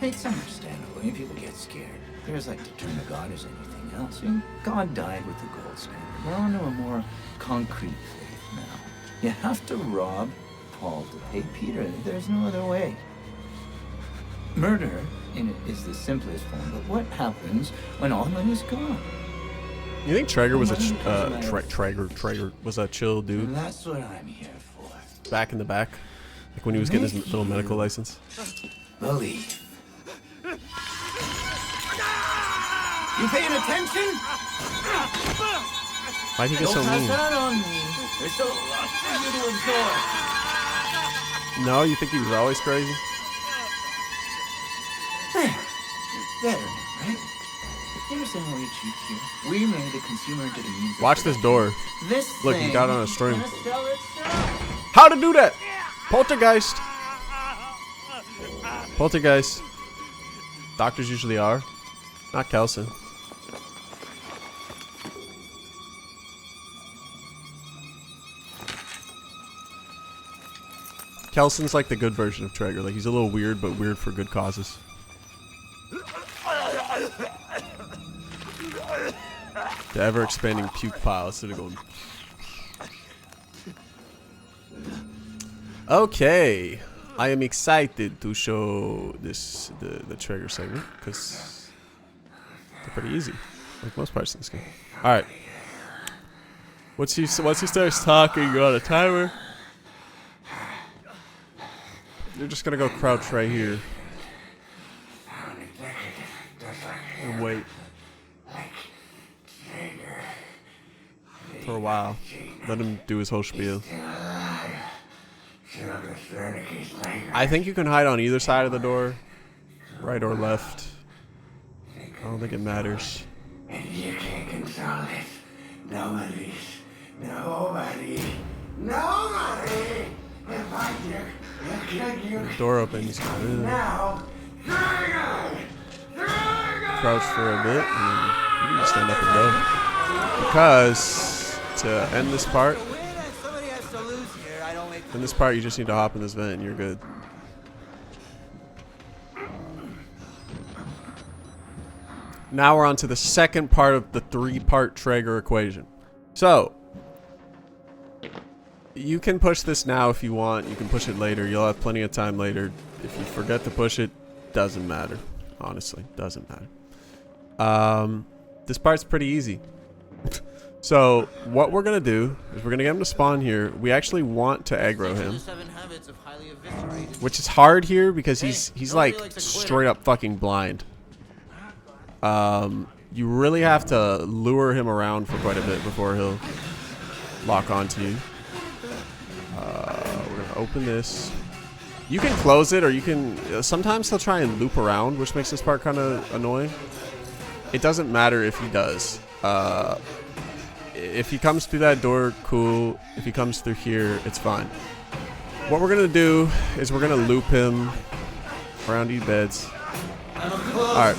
It's understandable when people get scared. They're as like to turn to God as anything else. And God died with the gold standard. We're on to a more concrete faith now. You have to rob Paul to pay Peter. There's no other way. Murder is the simplest form, but what happens when all money's gone? You think Traeger was a Traeger was a chill dude And that's what I'm here for. back in the back, like when he was getting his little medical license? Believe. You paying attention? Why'd he get so Don't pass mean? that on me. There's so much for you to absorb. No, you think he was always crazy? There. Better, right? You understand how we cheat here? We made the consumer into the means of Watch this door. This Look, he thing got on a string. gonna sell itself. How to do that? Poltergeist. Poltergeist. Doctors usually are. Not Kelson. Kelson's like the good version of Traeger. Like, he's a little weird, but weird for good causes. The ever-expanding puke pile instead of going... Okay. I am excited to show this the Traeger segment, because they're pretty easy, like most parts of this game. Alright. Once he starts talking, you're on a timer. You're just gonna go crouch right here. And wait. for a while. Let him do his whole spiel. I think you can hide on either side of the door, right or left. I don't think it matters. And you can't control it. Nobody. If I do, you The door opens. now. Crouch for a bit, and then you can just stand up and go. Because to end this part, Somebody has to lose here. I don't wait. in this part, you just need to hop in this vent, and you're good. Now we're on to the second part of the 3-part Traeger equation. So, you can push this now if you want. You can push it later. You'll have plenty of time later. If you forget to push it, doesn't matter. Honestly, doesn't matter. This part's pretty easy. So, what we're going to do is we're going to get him to spawn here. We actually want to aggro him. Which is hard here because he's like straight up fucking blind. You really have to lure him around for quite a bit before he'll lock onto you. We're gonna open this. You can close it, or you can. Sometimes he'll try and loop around, which makes this part kind of annoying. It doesn't matter if he does. If he comes through that door, cool. If he comes through here, it's fine. What we're gonna do is we're gonna loop him around these beds. All right.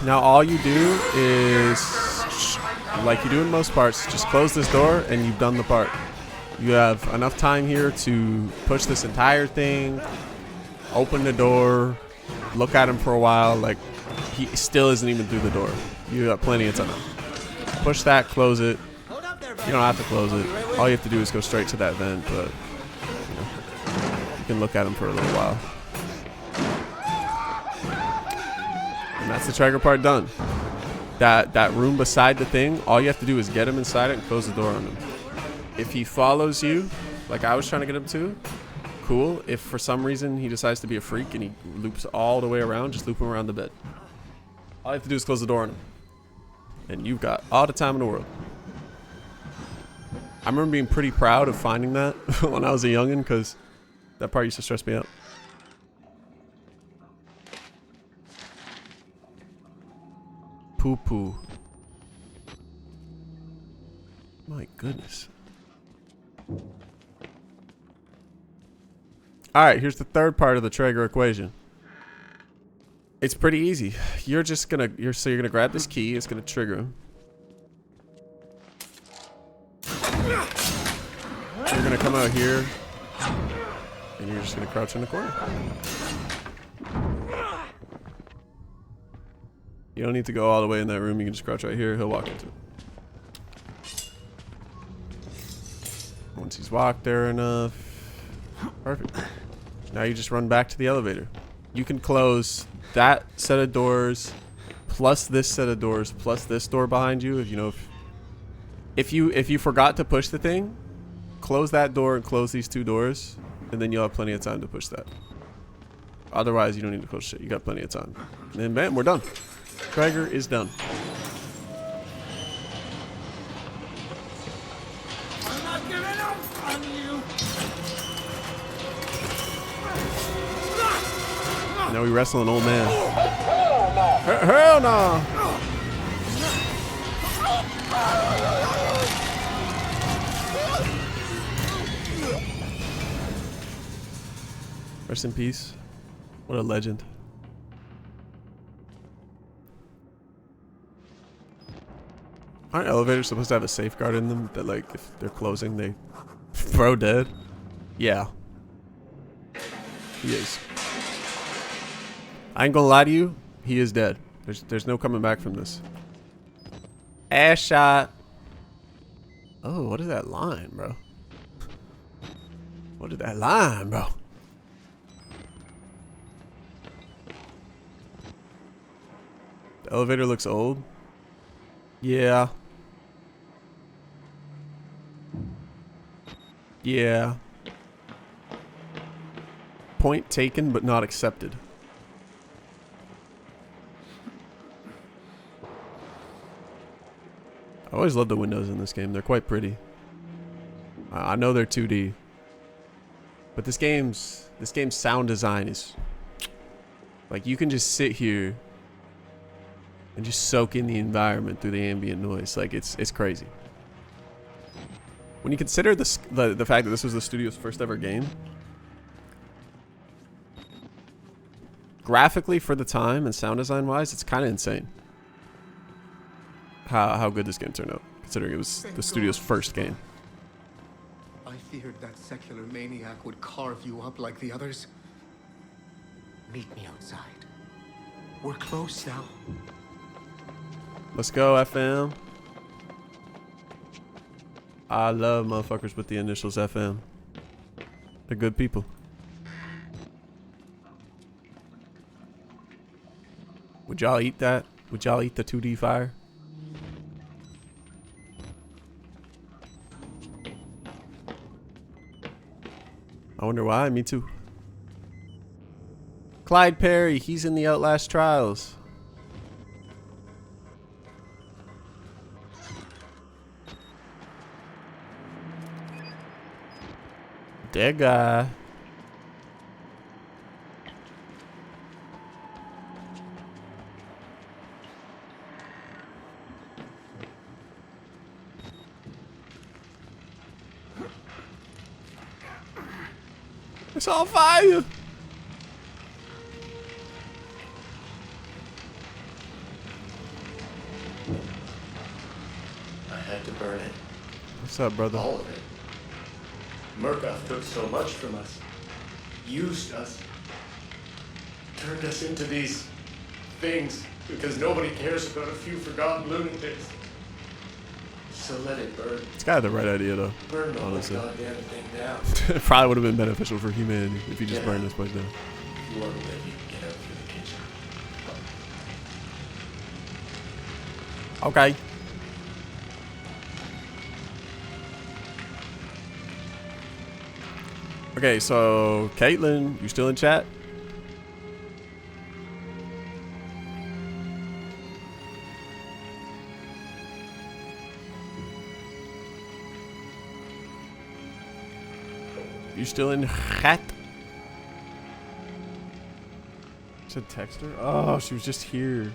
Now all you do is, like you do in most parts, just close this door and you've done the part. You have enough time here to push this entire thing, open the door, look at him for a while. Like, he still isn't even through the door. You got plenty of time. Push that, close it. You don't have to close it. All you have to do is go straight to that vent, but you can look at him for a little while. And that's the Traeger part done. That room beside the thing, all you have to do is get him inside it and close the door on him. If he follows you, like I was trying to get him to, cool. If for some reason he decides to be a freak and he loops all the way around, just loop him around the bed. All you have to do is close the door on him. And you've got all the time in the world. I remember being pretty proud of finding that when I was a youngin', because that part used to stress me out. Poo-poo. My goodness. Alright, here's the third part of the Traeger equation. It's pretty easy. You're just gonna you're gonna grab this key, it's gonna trigger him. You're gonna come out here and you're just gonna crouch in the corner. You don't need to go all the way in that room. You can just crouch right here. He'll walk into it. Once he's walked there enough. Perfect. Now you just run back to the elevator. You can close that set of doors plus this set of doors plus this door behind you. If you forgot to push the thing, close that door and close these two doors, and then you'll have plenty of time to push that. Otherwise, you don't need to push shit. You got plenty of time. And then bam, we're done. Traeger is done. I'm not giving up on you. Now we wrestle an old man. Hell no! Rest in peace. What a legend. Aren't elevators supposed to have a safeguard in them that, like, if they're closing, they throw dead? Yeah. He is. I ain't gonna lie to you, he is dead. There's no coming back from this. Ass shot. Oh, what is that line, bro? What is that line, bro? The elevator looks old. Yeah. Yeah. Point taken, but not accepted. I always love the windows in this game. They're quite pretty. I know they're 2D, but this game's sound design is like, you can just sit here and just soak in the environment through the ambient noise. Like, it's crazy. When you consider the fact that this was the studio's first ever game, graphically for the time and sound design wise, it's kind of insane how good this game turned out, considering it was the studio's first game. I feared that secular maniac would carve you up like the others. Meet me outside. We're close now. Let's go, FM. I love motherfuckers with the initials FM. They're good people. Would y'all eat that? Would y'all eat the 2D fire? I wonder why. Me too. Clyde Perry, he's in the Outlast trials. That guy. It's on fire. I had to burn it. What's up, brother? All of it. Murkoff took so much from us. Used us. Turned us into these things because nobody cares about a few forgotten lunatics. So let it burn. It's kind of the right idea, though. Burn the whole Honestly. goddamn thing down. It probably would have been beneficial for humanity if you just Yeah. burned this place down. If you want to live, you can get out through the kitchen. Okay. Okay, so Caitlin, you still in chat? You still in chat? Said text her? Oh, she was just here.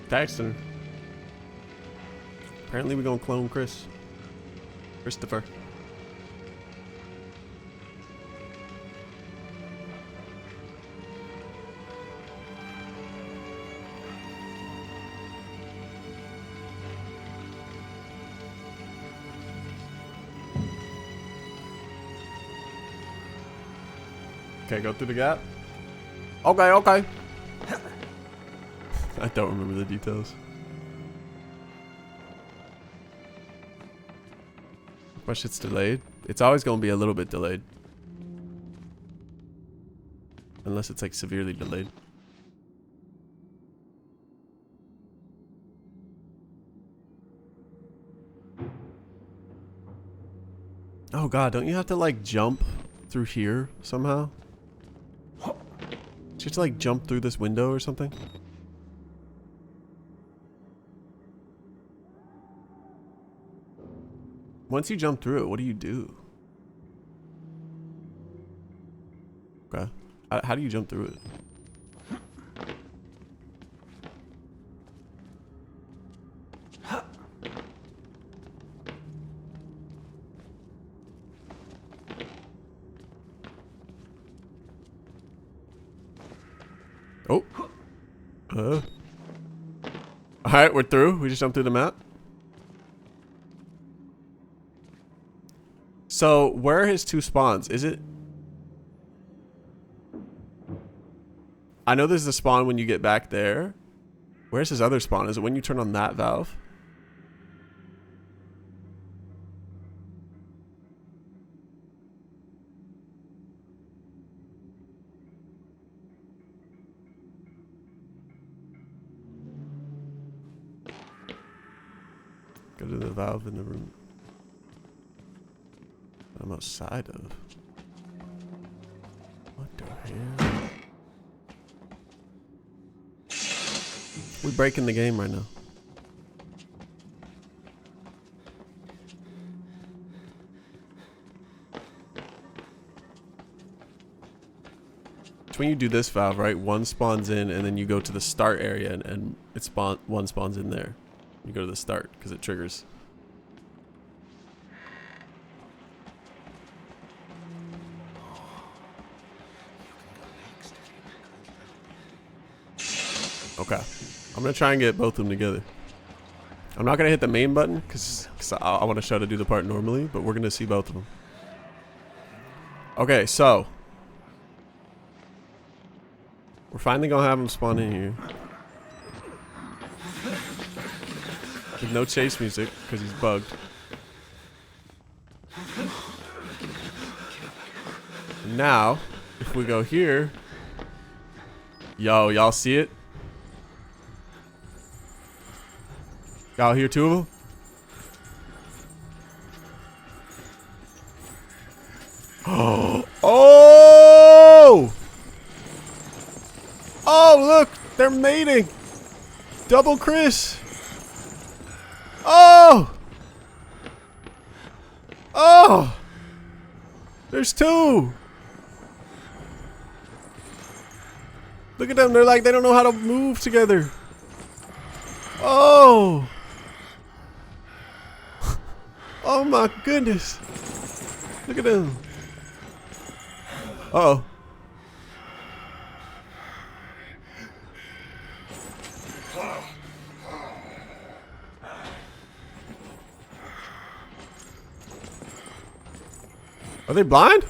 Texting her. Apparently we're gonna clone Christopher. Okay, go through the gap. Okay, okay. I don't remember the details. Why shit's delayed? It's always gonna be a little bit delayed. Unless it's like severely delayed. Oh god, don't you have to like jump through here somehow? Do you have to like jump through this window or something? Once you jump through it, what do you do? Okay. How do you jump through it? Oh. Alright, we're through. We just jumped through the map. So, where are his two spawns? Is it... I know there's the spawn when you get back there. Where's his other spawn? Is it when you turn on that valve? Go to the valve in the room I'm outside of. What the hell? We're breaking the game right now. When you do this valve, right, one spawns in and then you go to the start area and one spawns in there. You go to the start because it triggers. Okay, I'm gonna try and get both of them together. I'm not gonna hit the main button because I want to show how to do the part normally, but we're gonna see both of them. Okay, so we're finally gonna have him spawn in here with no chase music because he's bugged. Now, if we go here, yo, y'all see it? Y'all hear two of them? Oh! Oh, look! They're mating! Double Chris! Oh! Oh! There's two! Look at them, they're like, they don't know how to move together. Oh! Oh my goodness! Look at them. Uh-oh. Are they blind?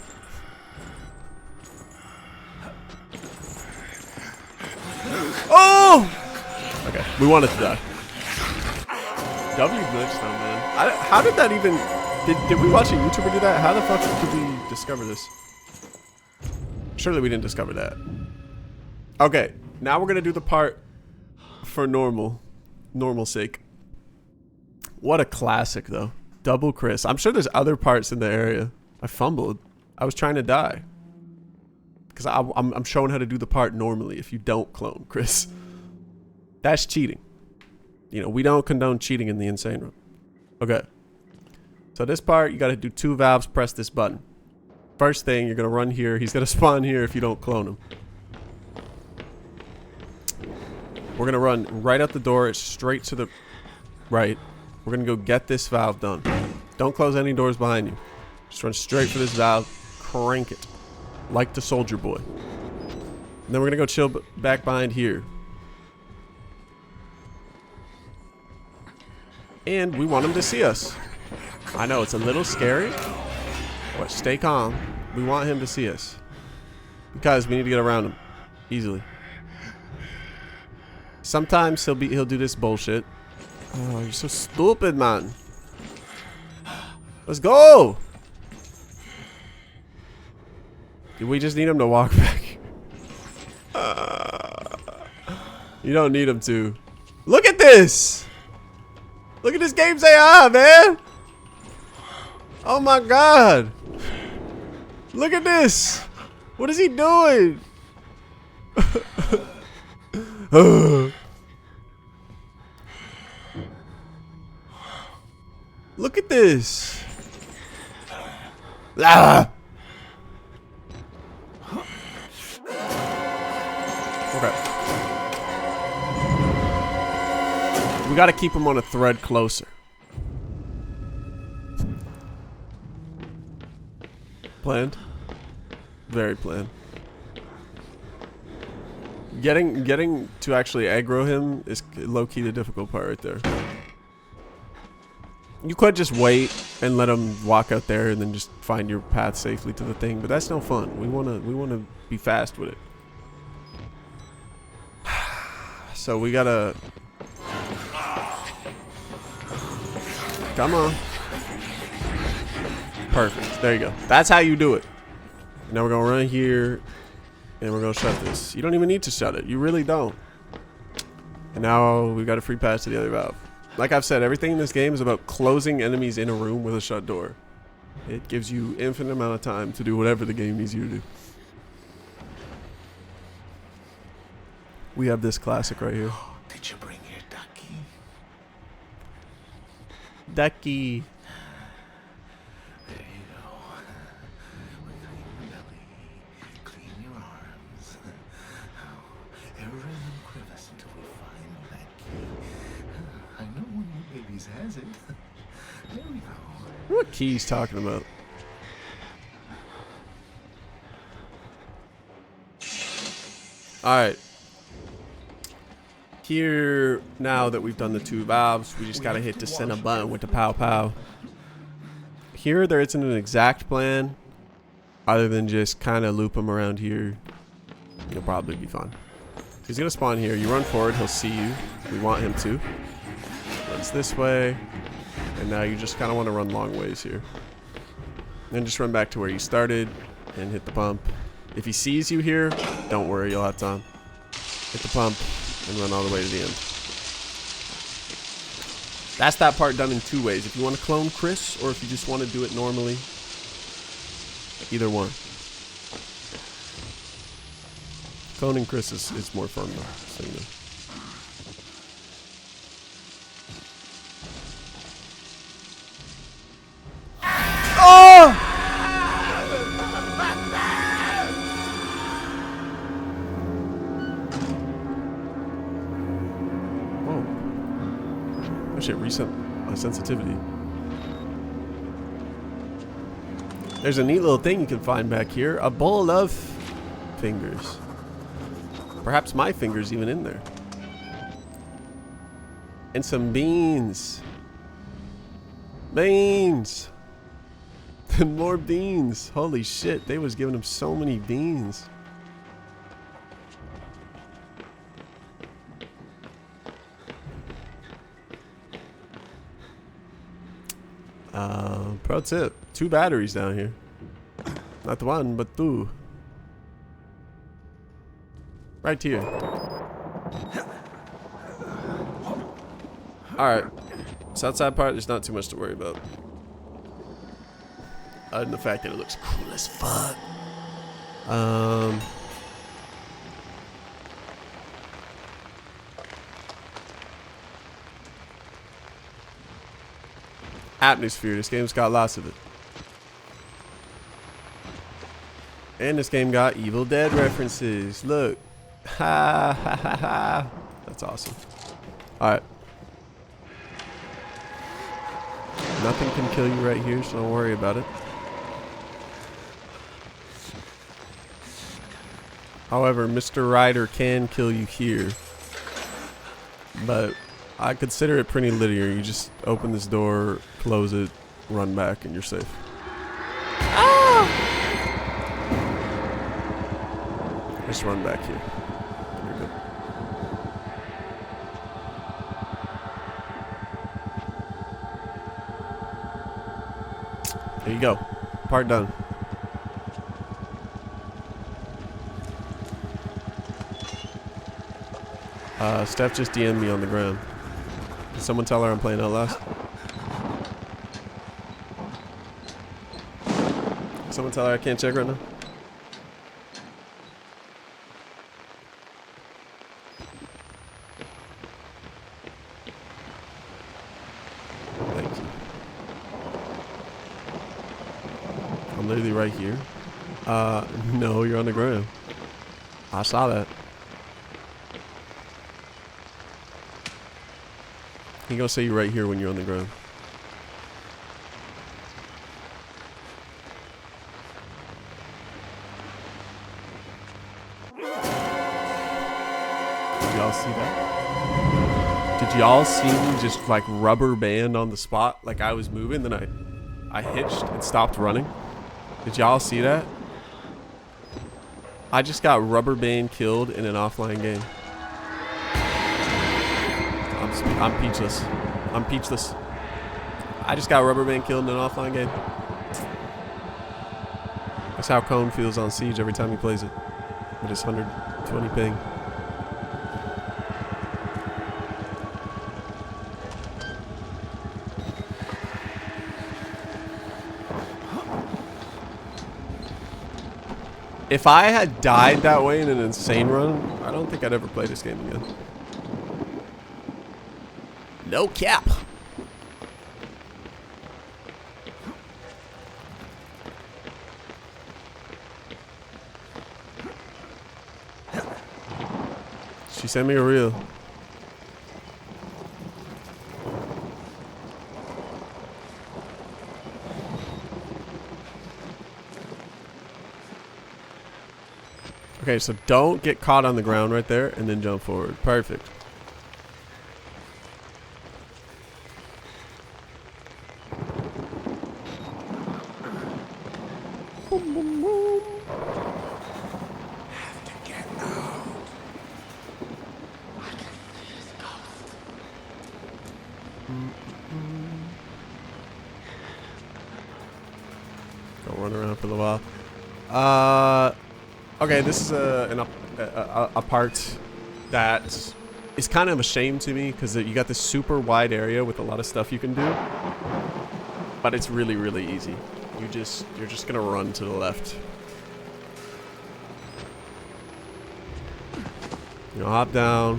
Oh! Okay, we wanted to die. W glitch though, man. How did that even... Did we watch a YouTuber do that? How the fuck did we discover this? Surely we didn't discover that. Okay, now we're gonna do the part for normal sake. What a classic though. Double Chris. I'm sure there's other parts in the area. I fumbled. I was trying to die. Because I'm showing how to do the part normally if you don't clone Chris. That's cheating. You know, we don't condone cheating in the insane room. Okay. So this part, you got to do 2 valves, press this button. First thing, you're going to run here. He's going to spawn here if you don't clone him. We're going to run right out the door. It's straight to the right. We're going to go get this valve done. Don't close any doors behind you. Just run straight for this valve. Crank it. Like the soldier boy. And then we're going to go chill back behind here. And we want him to see us. I know, it's a little scary. But stay calm. We want him to see us. Because we need to get around him. Easily. Sometimes he'll do this bullshit. Oh, you're so stupid, man. Let's go! We just need him to walk back. You don't need him to. Look at this! Look at this game's AI, man! Oh my god! Look at this! What is he doing? Look at this! Ah! Okay. We gotta keep him on a thread closer. Planned? Very planned. Getting to actually aggro him is low-key the difficult part right there. You could just wait and let him walk out there and then just find your path safely to the thing, but that's no fun. We wanna be fast with it. So we gotta... Come on. Perfect. There you go. That's how you do it. Now we're gonna run here and we're gonna shut this. You don't even need to shut it. You really don't. And now we got a free pass to the other valve. Like I've said, everything in this game is about closing enemies in a room with a shut door. It gives you infinite amount of time to do whatever the game needs you to do. we have this classic right here. Did you bring your ducky? Ducky. There you go. We clean your belly, clean your arms. Every little crevice until we find that key. I know one of you babies has it. There we go. What key's talking about? Alright. Here, now that we've done the 2 valves, we just gotta hit the center button with the pow pow. Here, there isn't an exact plan, other than just kind of loop him around here. You'll probably be fine. He's gonna spawn here. You run forward, he'll see you. We want him to. Runs this way. And now you just kind of want to run long ways here. Then just run back to where you started and hit the pump. If he sees you here, don't worry, you'll have time. Hit the pump and run all the way to the end. That's that part done in 2 ways. If you want to clone Chris or if you just want to do it normally, either one. Cloning Chris is more fun though, so you know. Oh shit, reset sensitivity. There's a neat little thing you can find back here. A bowl of fingers. Perhaps my finger's even in there. And some beans. Beans. And more beans. Holy shit, they was giving him so many beans. Pro tip, 2 batteries down here. Not the 1, but 2. Right here. Alright. This outside part, there's not too much to worry about. Other than the fact that it looks cool as fuck. Atmosphere. This game's got lots of it. And this game got Evil Dead references. Look. Ha ha ha ha. That's awesome. Alright. Nothing can kill you right here, so don't worry about it. However, Mr. Ryder can kill you here. But I consider it pretty linear. You just open this door, close it, run back, and you're safe. Ah! Just run back here. You're good. There you go. Part done. Steph just DM'd me on the ground. Did someone tell her I'm playing Outlast? Someone tell her I can't check right now? Thank you. I'm literally right here. No, you're on the ground. I saw that. He gonna say you right here when you're on the ground. Did y'all see that? Did y'all see me just like rubber band on the spot? Like I was moving, then I hitched and stopped running. Did y'all see that? I just got rubber band killed in an offline game. I'm peachless. I'm peachless. I just got rubber band killed in an offline game. That's how Cone feels on Siege every time he plays it. With his 120 ping. If I had died that way in an insane run, I don't don't think I'd ever play this game again. No cap. She sent me a reel. Okay, so don't get caught on the ground right there and then jump forward. Perfect. Boom, boom, boom. Have to get out. I can see his ghost. Go run around for a little while. Okay, this is a part that is kind of a shame to me because you got this super wide area with a lot of stuff you can do, but it's really, really easy. You're just gonna run to the left. You know, hop down.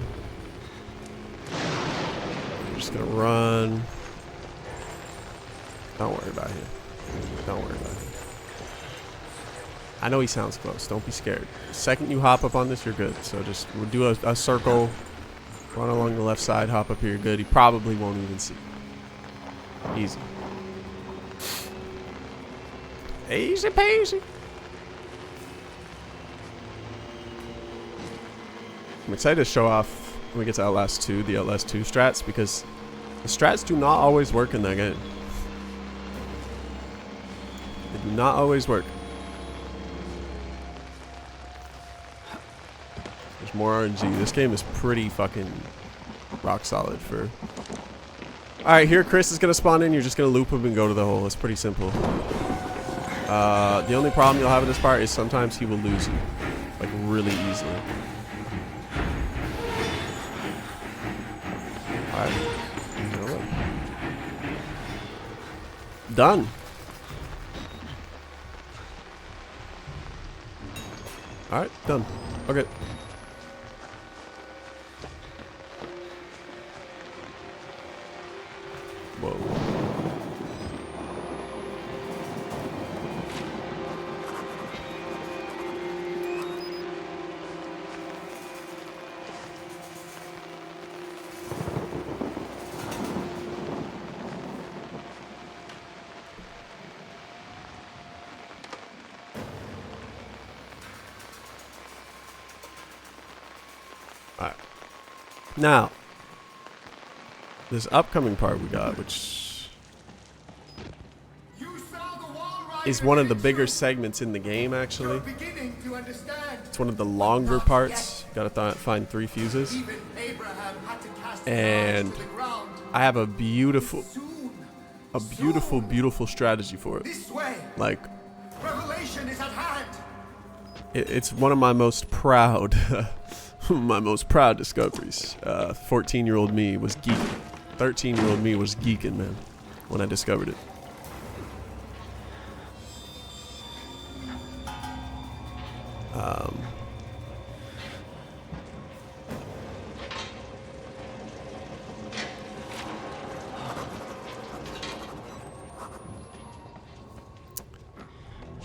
You're just gonna run. Don't worry about him. Don't worry about him. I know he sounds close. Don't be scared. The second you hop up on this, you're good. So just we'll do a circle, run along the left side, hop up here, you're good. He probably won't even see. Easy. Easy peasy. I'm excited to show off when we get to Outlast 2, the Outlast 2 strats, because the strats do not always work in that game. They do not always work. There's more RNG. This game is pretty fucking rock solid for... Alright, here Chris is going to spawn in. You're just going to loop him and go to the hole. It's pretty simple. The only problem you'll have in this part is sometimes he will lose you. Like, really easily. Alright. Done. Alright, done. Okay. Whoa. Alright. Now, this upcoming part we got, which is one of the bigger segments in the game, actually. It's one of the longer parts. You gotta find 3 fuses. And I have a beautiful, beautiful strategy for it. Like, it's one of my most proud, discoveries. 14-year-old me was geeking. 13-year-old me was geeking, man, when I discovered it.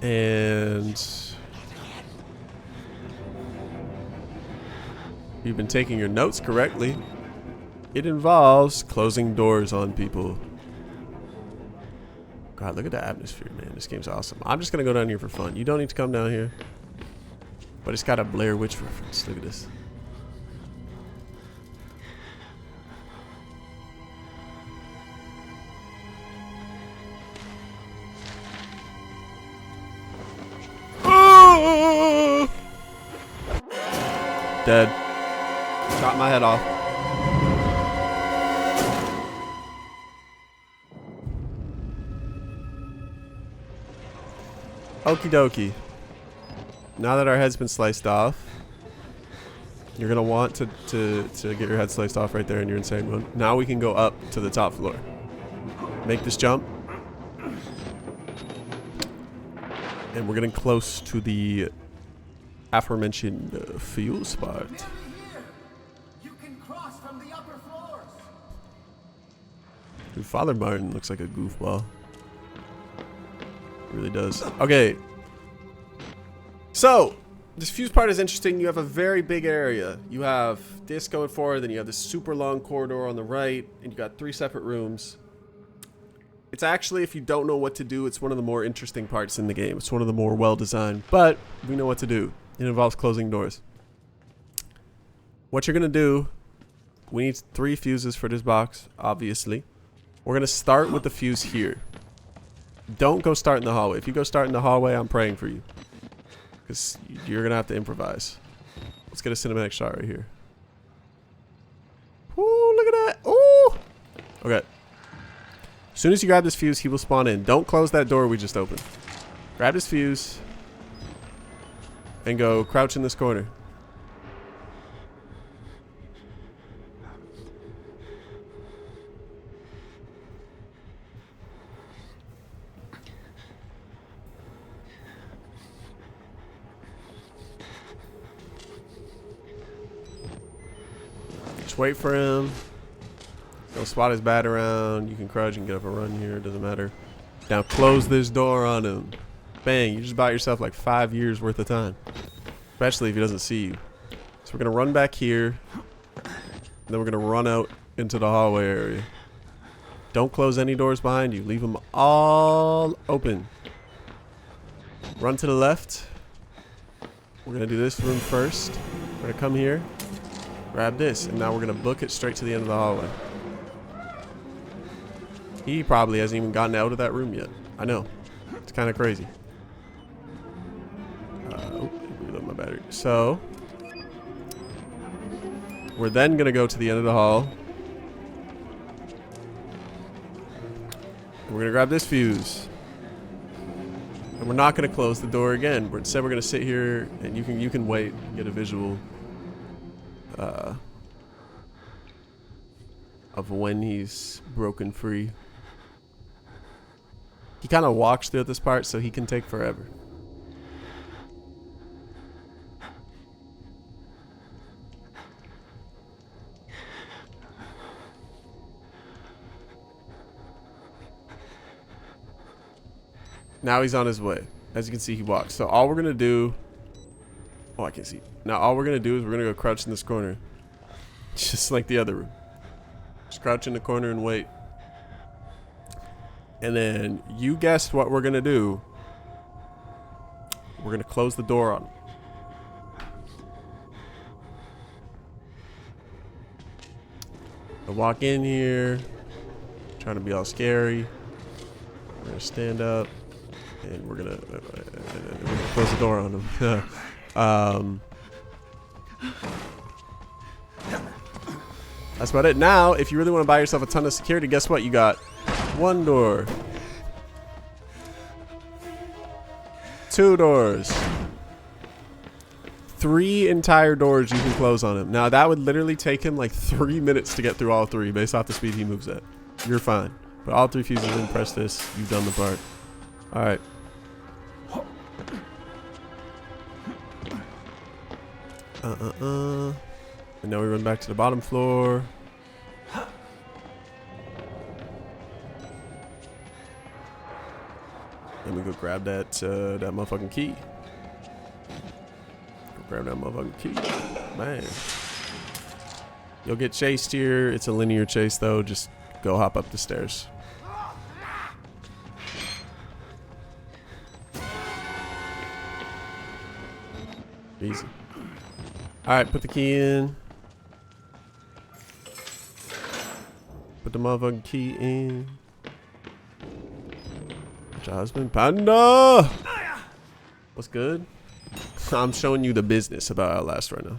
And you've been taking your notes correctly. It involves closing doors on people. God, look at the atmosphere, man. This game's awesome. I'm just gonna go down here for fun. You don't need to come down here. But it's got a Blair Witch reference. Look at this. Dead. Shot my head off. Okie dokie. Now that our head's been sliced off, you're gonna want to get your head sliced off right there in your insane mode. Now we can go up to the top floor. Make this jump. And we're getting close to the aforementioned fuel spot. Dude, Father Martin looks like a goofball. He really does. Okay. So, this fuse part is interesting. You have a very big area. You have this going forward, then you have this super long corridor on the right, and you got 3 separate rooms. It's actually, if you don't know what to do, it's one of the more interesting parts in the game. It's one of the more well-designed, but we know what to do. It involves closing doors. What you're going to do, we need 3 fuses for this box, obviously. We're going to start with the fuse here. Don't go start in the hallway. If you go start in the hallway, I'm praying for you. Because you're going to have to improvise. Let's get a cinematic shot right here. Ooh, look at that. Ooh. Okay. As soon as you grab this fuse, he will spawn in. Don't close that door we just opened. Grab this fuse. And go crouch in this corner. Just wait for him. He'll spot his bat around. You can crouch and get up and run here. It doesn't matter. Now close this door on him. Bang. You just bought yourself like 5 years worth of time. Especially if he doesn't see you. So we're going to run back here. And then we're going to run out into the hallway area. Don't close any doors behind you. Leave them all open. Run to the left. We're going to do this room first. We're going to come here. Grab this. And now we're going to book it straight to the end of the hallway. He probably hasn't even gotten out of that room yet. I know. It's kind of crazy. Oh, reload my battery. So, we're then going to go to the end of the hall. We're going to grab this fuse. And we're not going to close the door again. Instead, we're going to sit here and you can wait and get a visual of when he's broken free. He kind of walks through this part, so he can take forever. Now he's on his way. As you can see, he walks. So all we're going to do... Oh, I can't see. Now all we're going to do is we're going to go crouch in this corner. Just like the other room. Just crouch in the corner and wait. And then you guessed what we're going to do. We're going to close the door on him. I walk in here. Trying to be all scary. We're going to stand up. And we're going to close the door on him. That's about it. Now, if you really want to buy yourself a ton of security, guess what? You got 1 door. 2 doors. 3 entire doors you can close on him. Now, that would literally take him like 3 minutes to get through all 3 based off the speed he moves at. You're fine. But all 3 fuses in, press this. You've done the part. Alright. And now we run back to the bottom floor. And we go grab that that motherfucking key. Go grab that motherfucking key. Man. You'll get chased here. It's a linear chase though. Just go hop up the stairs. Easy. Alright, put the key in. Put the motherfucking key in. Jasmine Panda! What's good? I'm showing you the business about Outlast right now.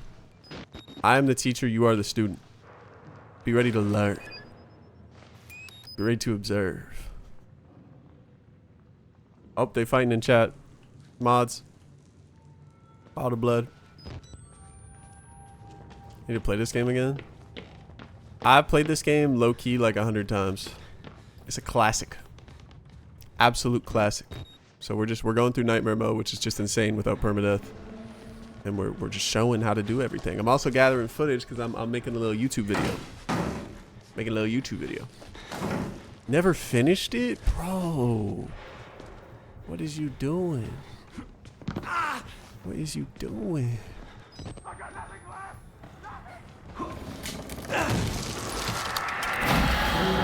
I am the teacher, you are the student. Be ready to learn. Be ready to observe. Oh, they fighting in chat. Mods. Out of blood. Need to play this game again? I've played this game low-key like 100 times. It's a classic. Absolute classic. So we're going through nightmare mode, which is just insane without permadeath. And we're just showing how to do everything. I'm also gathering footage because I'm making a little YouTube video. Never finished it? Bro. What is you doing? What is you doing?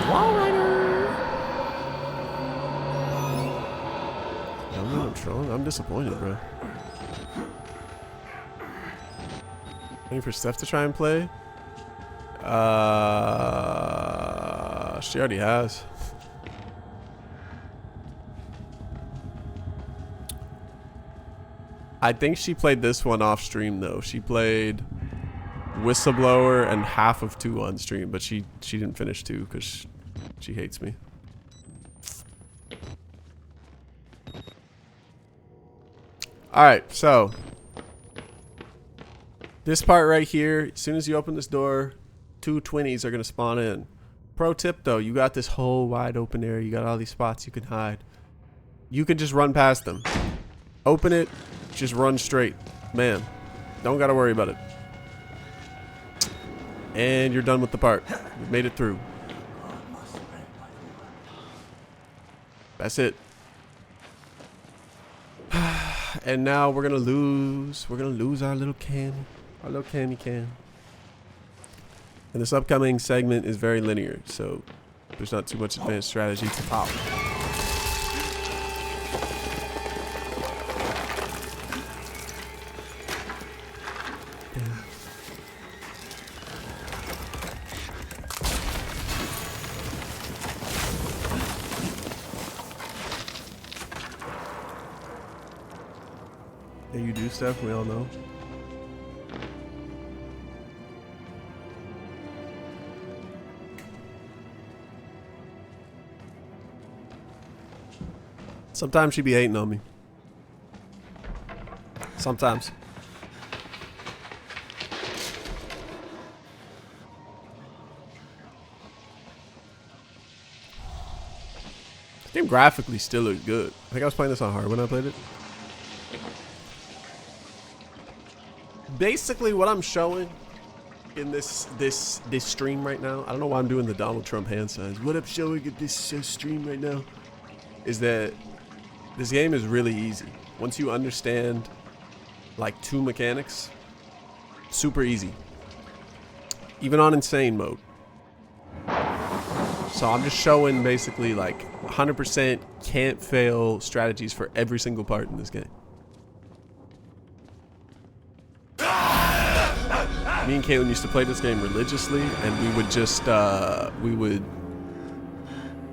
Wall Rider! I'm strong. I'm disappointed, bro. Waiting for Steph to try and play? She already has. I think she played this one off stream though. She played Whistleblower and half of 2 on stream, but she didn't finish 2 because she hates me. Alright, so this part right here, as soon as you open this door, 2 20s are gonna spawn in. Pro tip though, you got this whole wide open area, you got all these spots you can hide. You can just run past them. Open it, just run straight. Man, don't gotta worry about it. And you're done with the part. You've made it through. That's it. And now we're gonna lose our little can. Our little candy can. And this upcoming segment is very linear, so there's not too much advanced strategy to pop. Yeah, you do stuff, we all know. Sometimes she be hating on me. Sometimes. This game graphically still looks good. I think I was playing this on hard when I played it. Basically what I'm showing in this stream right now, I don't know why I'm doing the Donald Trump hand signs. What I'm showing in this stream right now is that this game is really easy. Once you understand like 2 mechanics, super easy. Even on insane mode. So I'm just showing basically like 100% can't fail strategies for every single part in this game. Me and Caitlin used to play this game religiously, and we would just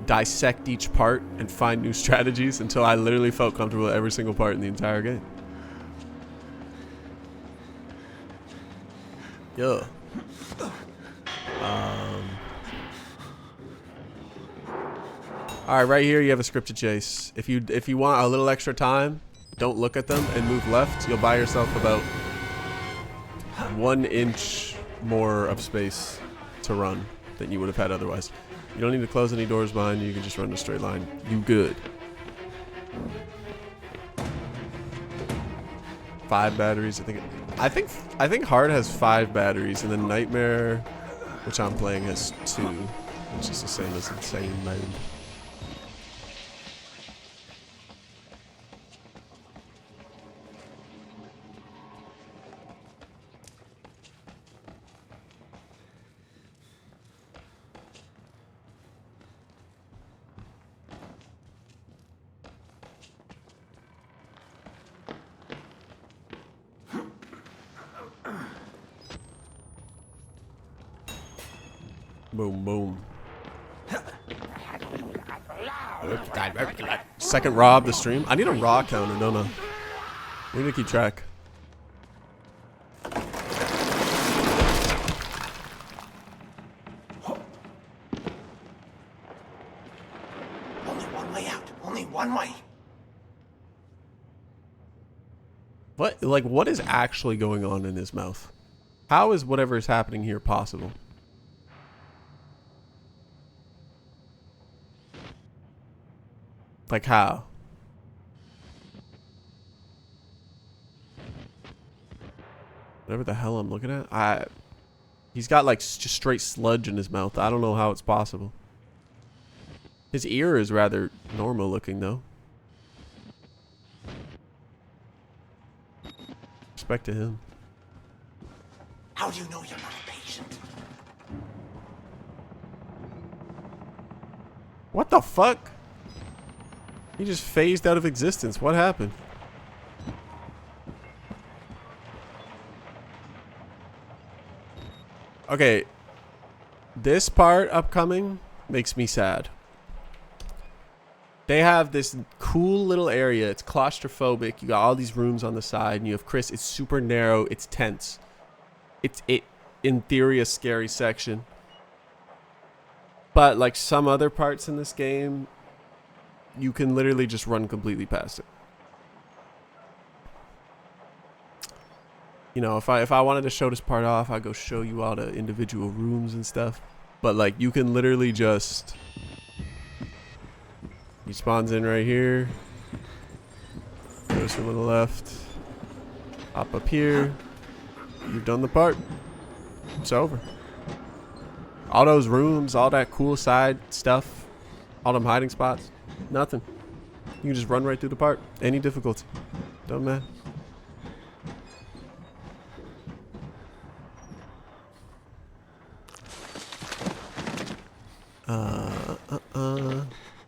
dissect each part and find new strategies until I literally felt comfortable with every single part in the entire game. Yeah. Alright, right here you have a scripted chase. If you want a little extra time, don't look at them and move left. You'll buy yourself about 1 inch more of space to run than you would have had otherwise. You don't need to close any doors behind you. You can just run in a straight line. You good. 5 batteries. I think hard has 5 batteries, and then Nightmare, which I'm playing, has 2, which is the same as insane mode. Boom, boom. Second rob the stream. I need a raw counter, don't I? I need to keep track. Only one way out. Only one way. What? Like, what is actually going on in his mouth? How is whatever is happening here possible? Like how? Whatever the hell I'm looking at. He's got like just straight sludge in his mouth. I don't know how it's possible. His ear is rather normal looking, though. Respect to him. How do you know you're not a patient? What the fuck? He just phased out of existence. What happened? Okay. This part upcoming makes me sad. They have this cool little area. It's claustrophobic. You got all these rooms on the side, and you have Chris. It's super narrow. It's tense. It's in theory a scary section. But like some other parts in this game, you can literally just run completely past it. You know, if I wanted to show this part off, I'd go show you all the individual rooms and stuff. But like you can literally just, he spawns in right here, goes from to the left, hop up here, you've done the part, it's over. All those rooms, all that cool side stuff, all them hiding spots, nothing. You can just run right through the part, any difficulty, don't matter.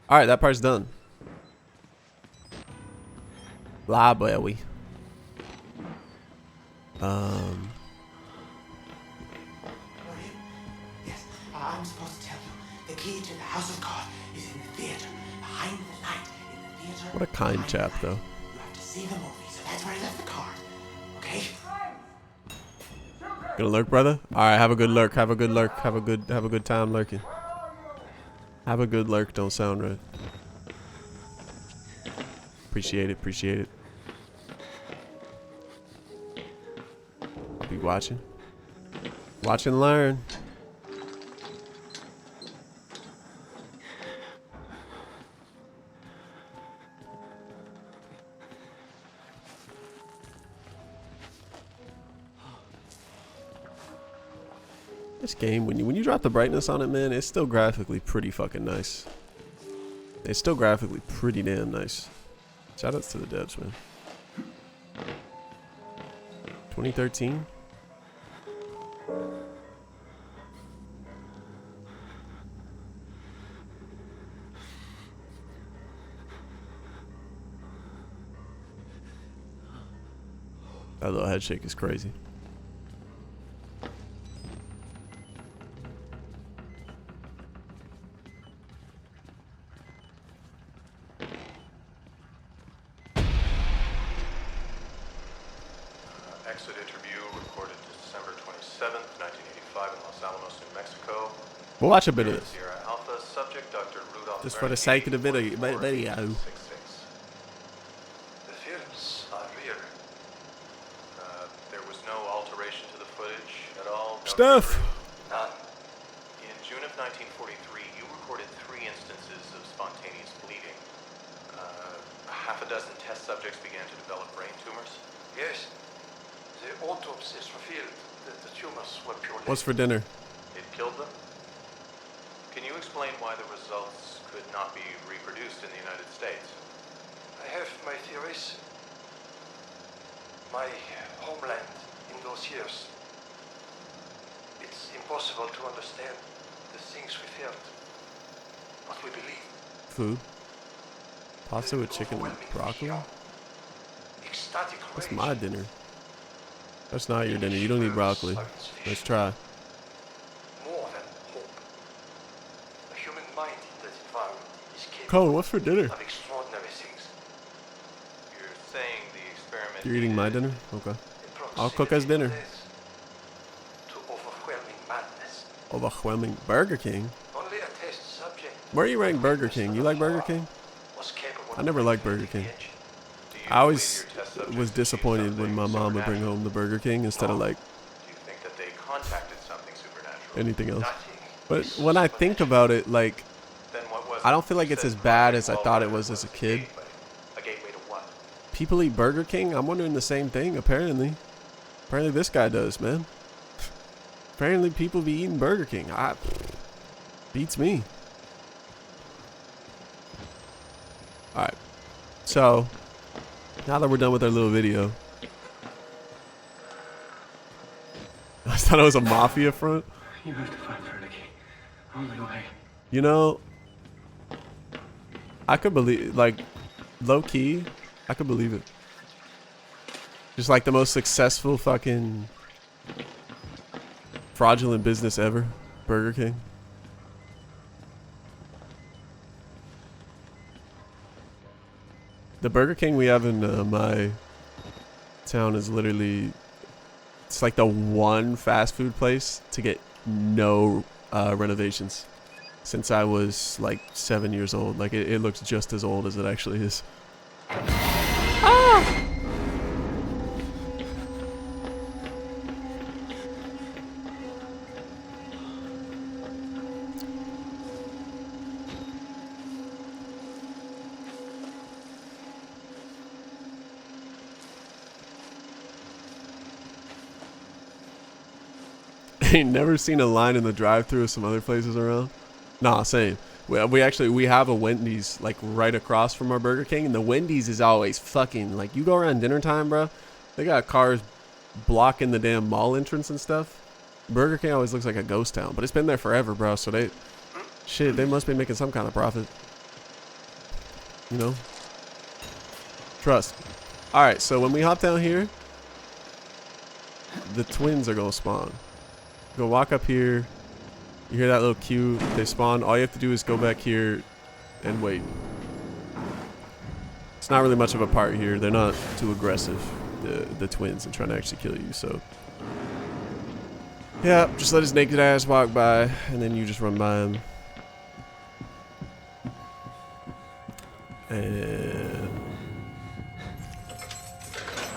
Alright, that part's done. Library. Yes, I'm supposed to tell you. The key to the house of God is in the theater, behind the light, in the theater. What a kind chap, though. You have to see the movie, so that's where I left the card. Okay? Gonna lurk, brother? Alright, have a good lurk, have a good lurk, have a good time lurking. Have a good lurk, don't sound right. Appreciate it, appreciate it. I'll be watching. Watch and learn. This game, when you drop the brightness on it, man, it's still graphically pretty fucking nice. It's still graphically pretty damn nice. Shoutouts to the devs, man. 2013? That little head shake is crazy. Exit interview recorded December 27th, 1985 in Los Alamos, New Mexico. We'll watch a bit of this. Sierra Alpha, subject Dr. Rudolph Just for the sake of the video. The films are real. There was no alteration to the footage at all. No Stuff. None. In June of 1943, you recorded 3 instances of spontaneous bleeding. Half a dozen test subjects began to develop brain tumors. Yes. The autopsies revealed that the tumors were purely... What's for dinner? It killed them? Can you explain why the results could not be reproduced in the United States? I have my theories. My homeland in those years. It's impossible to understand the things we felt, what we believed. Food. Pasta with chicken and broccoli? Ecstatic That's rage. my dinner. That's not your dinner. You don't need broccoli. Let's try. More than hope. The human mind in that environment is capable Cole, what's for dinner? of extraordinary things. You're saying the experiment... You're eating my dinner? Okay. In I'll cook us dinner. proximity to overwhelming madness. Overwhelming. Burger King? Only a test subject Where are you ranking Burger King? You like Burger King? was capable I never of liked Burger King. Do you I always believe your test subjects was achieved disappointed when my something mom would bring supernatural? home the Burger King instead of like Do you think that they contacted something supernatural? anything else. nothing. But when I think about it, like, Then what was I don't it? feel like You it's said as bad as I Project thought it Wallrider was as a a kid. gateway. A gateway to what? People eat Burger King? I'm wondering the same thing, apparently. Apparently this guy does, man. Apparently people be eating Burger King. Beats me. Alright. So, now that we're done with our little video. I thought it was a mafia front. You have to find Vernicky. Only way. You know, I could believe, like, low key, I could believe it. Just like the most successful fucking fraudulent business ever, Burger King. The Burger King we have in my town is literally, it's like the one fast food place to get no renovations since I was like 7 years old. Like it looks just as old as it actually is. Ah! Ain't never seen a line in the drive-thru of some other places around. Nah, same. We have a Wendy's like right across from our Burger King, and the Wendy's is always fucking like, you go around dinner time, bro, they got cars blocking the damn mall entrance and stuff. Burger King always looks like a ghost town, but it's been there forever, bro. So they must be making some kind of profit. You know, trust. All right, so when we hop down here, the twins are gonna spawn. Go walk up here. You hear that little cue? They spawn. All you have to do is go back here and wait. It's not really much of a part here. They're not too aggressive, the twins, and trying to actually kill you. So, yeah, just let his naked ass walk by, and then you just run by him. And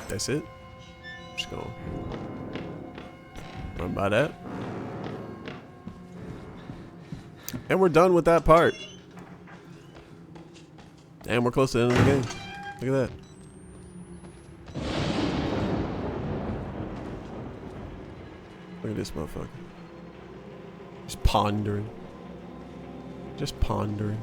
that's it. Just gonna run by that. And we're done with that part. And we're close to the end of the game. Look at that. Look at this motherfucker. Just pondering. Just pondering.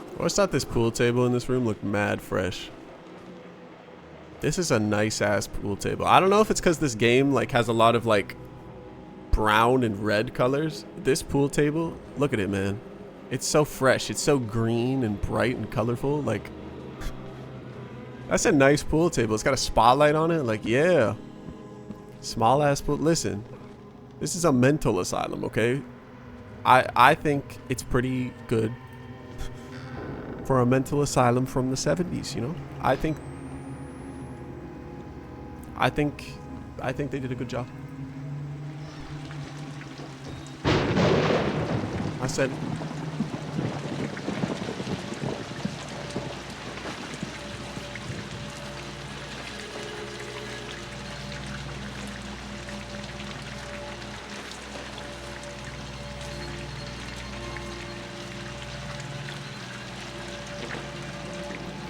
I always thought this pool table in this room looked mad fresh. This is a nice ass pool table. I don't know if it's because this game like has a lot of like brown and red colors. This pool table, look at it, man. It's so fresh. It's so green and bright and colorful. Like, that's a nice pool table. It's got a spotlight on it. Like, yeah. Small ass pool. Listen, this is a mental asylum, okay? I think it's pretty good for a mental asylum from the 70s, you know? I think they did a good job. I said,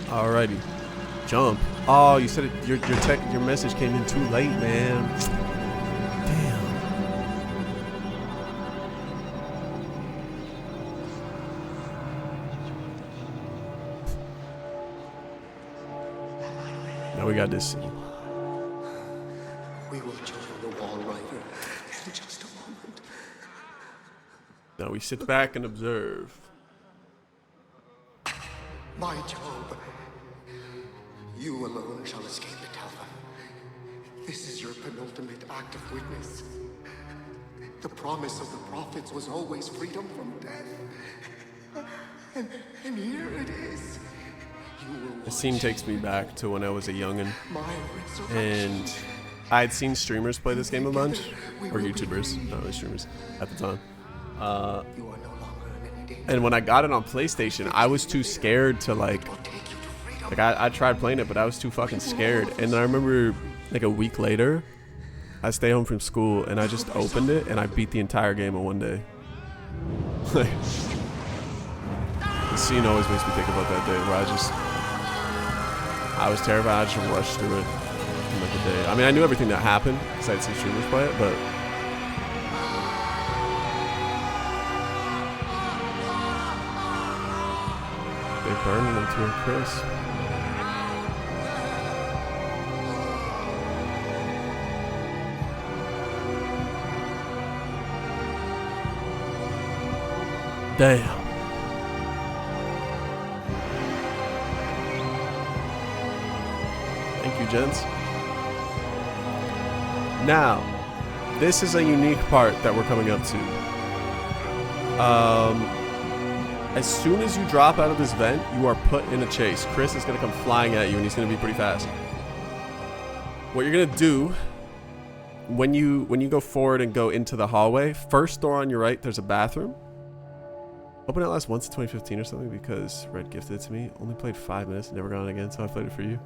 alrighty, jump. Oh, you said it, your message came in too late, man. Damn. Now we got this scene. We will join the Wall Rider in just a moment. Now we sit back and observe. My Job, you alone shall escape the Telva. This is your penultimate act of witness. The promise of the prophets was always freedom from death. And here it is. The scene takes me back to when I was a youngin', My resurrection. and I had seen streamers play this game a bunch, or YouTubers, not really streamers, at the time. You are no longer in any danger. And when I got it on PlayStation, I was too scared to like Take you to freedom. I tried playing it, but I was too fucking scared. And then I remember like a week later, I stayed home from school and I just opened it and I beat the entire game in one day. Like, The scene always makes me think about that day where I was terrified. I just rushed through it in like a day. I mean, I knew everything that happened because I had seen streamers play it, but they burned them to a crisp. Damn. Thank you, gents. Now, this is a unique part that we're coming up to. As soon as you drop out of this vent, you are put in a chase. Chris is going to come flying at you, and he's going to be pretty fast. What you're going to do when you go forward and go into the hallway, first door on your right, there's a bathroom. Open Outlast once in 2015 or something because Red gifted it to me. Only played 5 minutes, never gone again, so I played it for you.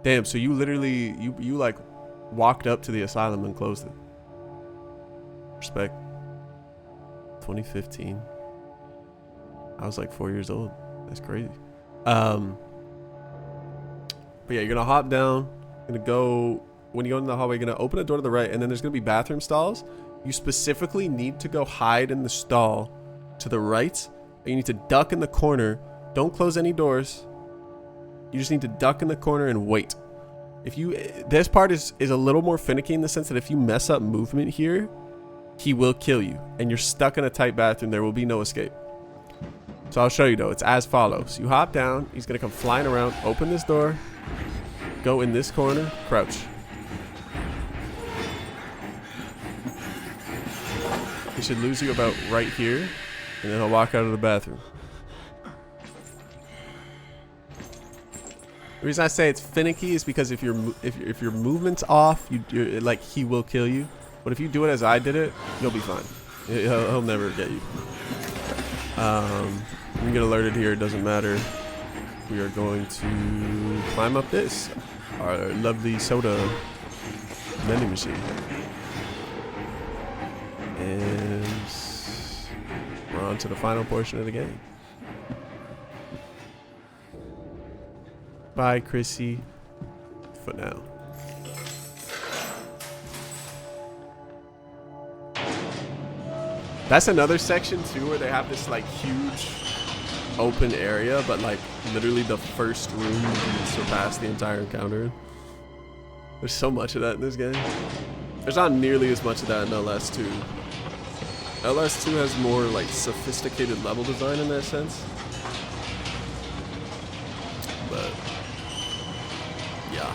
Damn, so you literally, you like walked up to the asylum and closed it. Respect. 2015. I was like 4 years old. That's crazy. But yeah, you're gonna hop down. Gonna go, when you go into the hallway, you're gonna open a door to the right, and then there's gonna be bathroom stalls. You specifically need to go hide in the stall to the right, and you need to duck in the corner. Don't close any doors. You just need to duck in the corner and wait. This part is a little more finicky in the sense that if you mess up movement here, he will kill you, and you're stuck in a tight bathroom. There will be no escape. So I'll show you though. It's as follows. You hop down. He's gonna come flying around. Open this door. Go in this corner. Crouch. He should lose you about right here, and then he'll walk out of the bathroom. The reason I say it's finicky is because if your movement's off, you're like, he will kill you. But if you do it as I did it, you'll be fine. He'll never get you. You can get alerted here. It doesn't matter. We are going to climb up this, our lovely soda vending machine, and we're on to the final portion of the game. Bye, Chrissy. For now. That's another section too, where they have this like huge open area, but like literally the first room you can surpass the entire encounter. There's so much of that in this game. There's not nearly as much of that in Outlast 2. Outlast 2 has more like sophisticated level design in that sense. But yeah.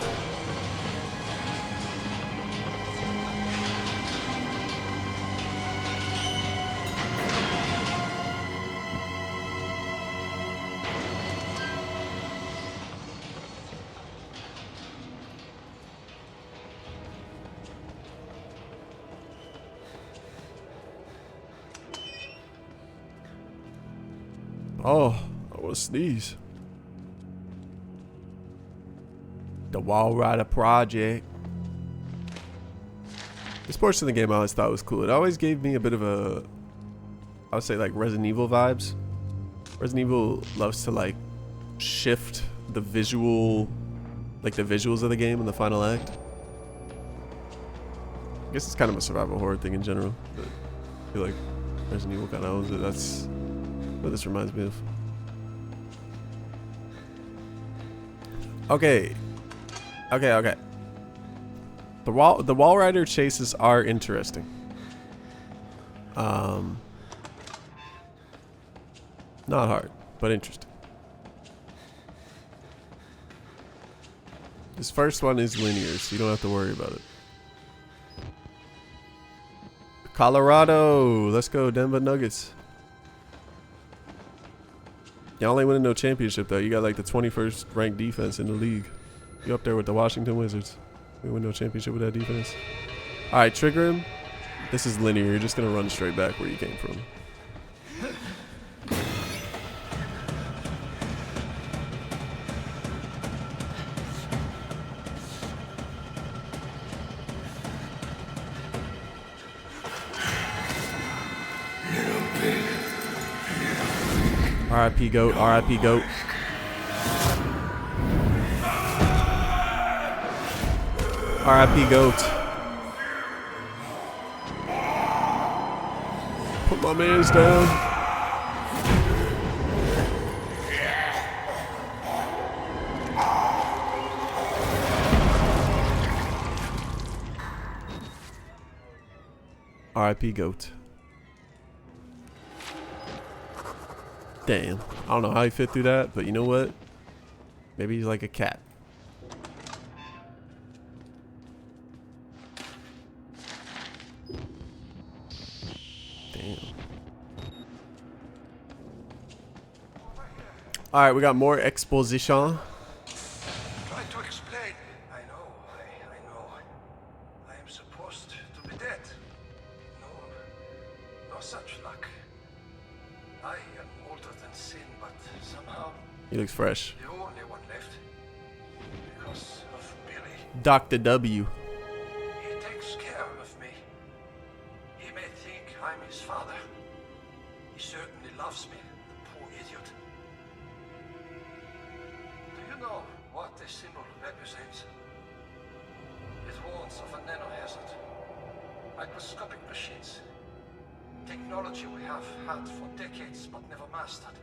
Oh, I want to sneeze. The Wall Rider Project. This portion of the game I always thought was cool. It always gave me a bit of a, I would say like Resident Evil vibes. Resident Evil loves to like shift the visual, like the visuals of the game in the final act. I guess it's kind of a survival horror thing in general, but I feel like Resident Evil kind of owns it. That's what this reminds me of. Okay. The wall rider chases are interesting. Not hard, but interesting. This first one is linear, so you don't have to worry about it. Colorado, let's go Denver Nuggets. Y'all ain't winning no championship though. You got like the 21st ranked defense in the league. You up there with the Washington Wizards. We win no championship with that defense. All right, trigger him. This is linear. You're just gonna run straight back where you came from. R.I.P. Goat. R.I.P. Goat. R.I.P. Goat. Put my mans down. R.I.P. Goat. Damn. I don't know how he fit through that, but you know what? Maybe he's like a cat. Damn. Alright, we got more exposition. Try to explain. I know. I am supposed to be dead. No such luck. I am older than sin, but somehow He looks fresh. the only one left. Because of Billy. Dr. W. He takes care of me. He may think I'm his father. He certainly loves me, the poor idiot. Do you know what this symbol represents? It warns of a nanohazard. Microscopic machines. Technology we have had for decades but never mastered.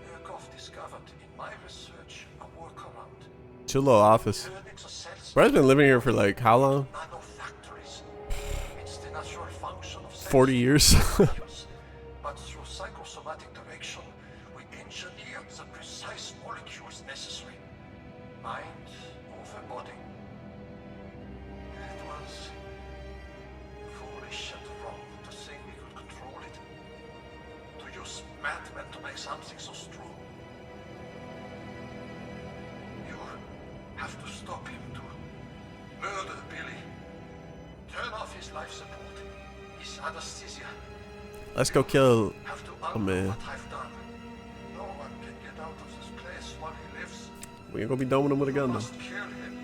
Murkoff discovered in my research a workaround. Chill little office. Turning the cells Bro's been living here for like how long? nanofactories. It's the natural function of 40 years. But through psychosomatic direction, we engineered the precise molecules necessary. Mind over body. It was foolish and wrong to think we could control it. To use madmen to make something so strong. You have to stop him to murder Billy. Turn off his life support. His anesthesia. Let's go kill. Have to Oh man. what I've done. No one can get out of this place while he lives. We ain't gonna be done with him with a gun though. Must kill him.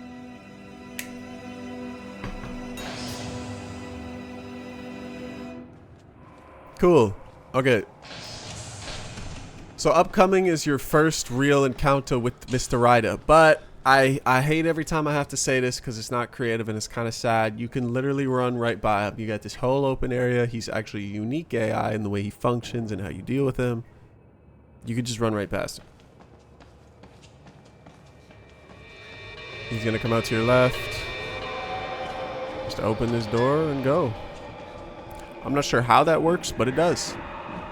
Cool. Okay. So upcoming is your first real encounter with Mr. Ryder, but I hate every time I have to say this because it's not creative and it's kind of sad. You can literally run right by him. You got this whole open area. He's actually a unique AI in the way he functions and how you deal with him. You could just run right past him. He's gonna come out to your left. Just open this door and go. I'm not sure how that works, but it does.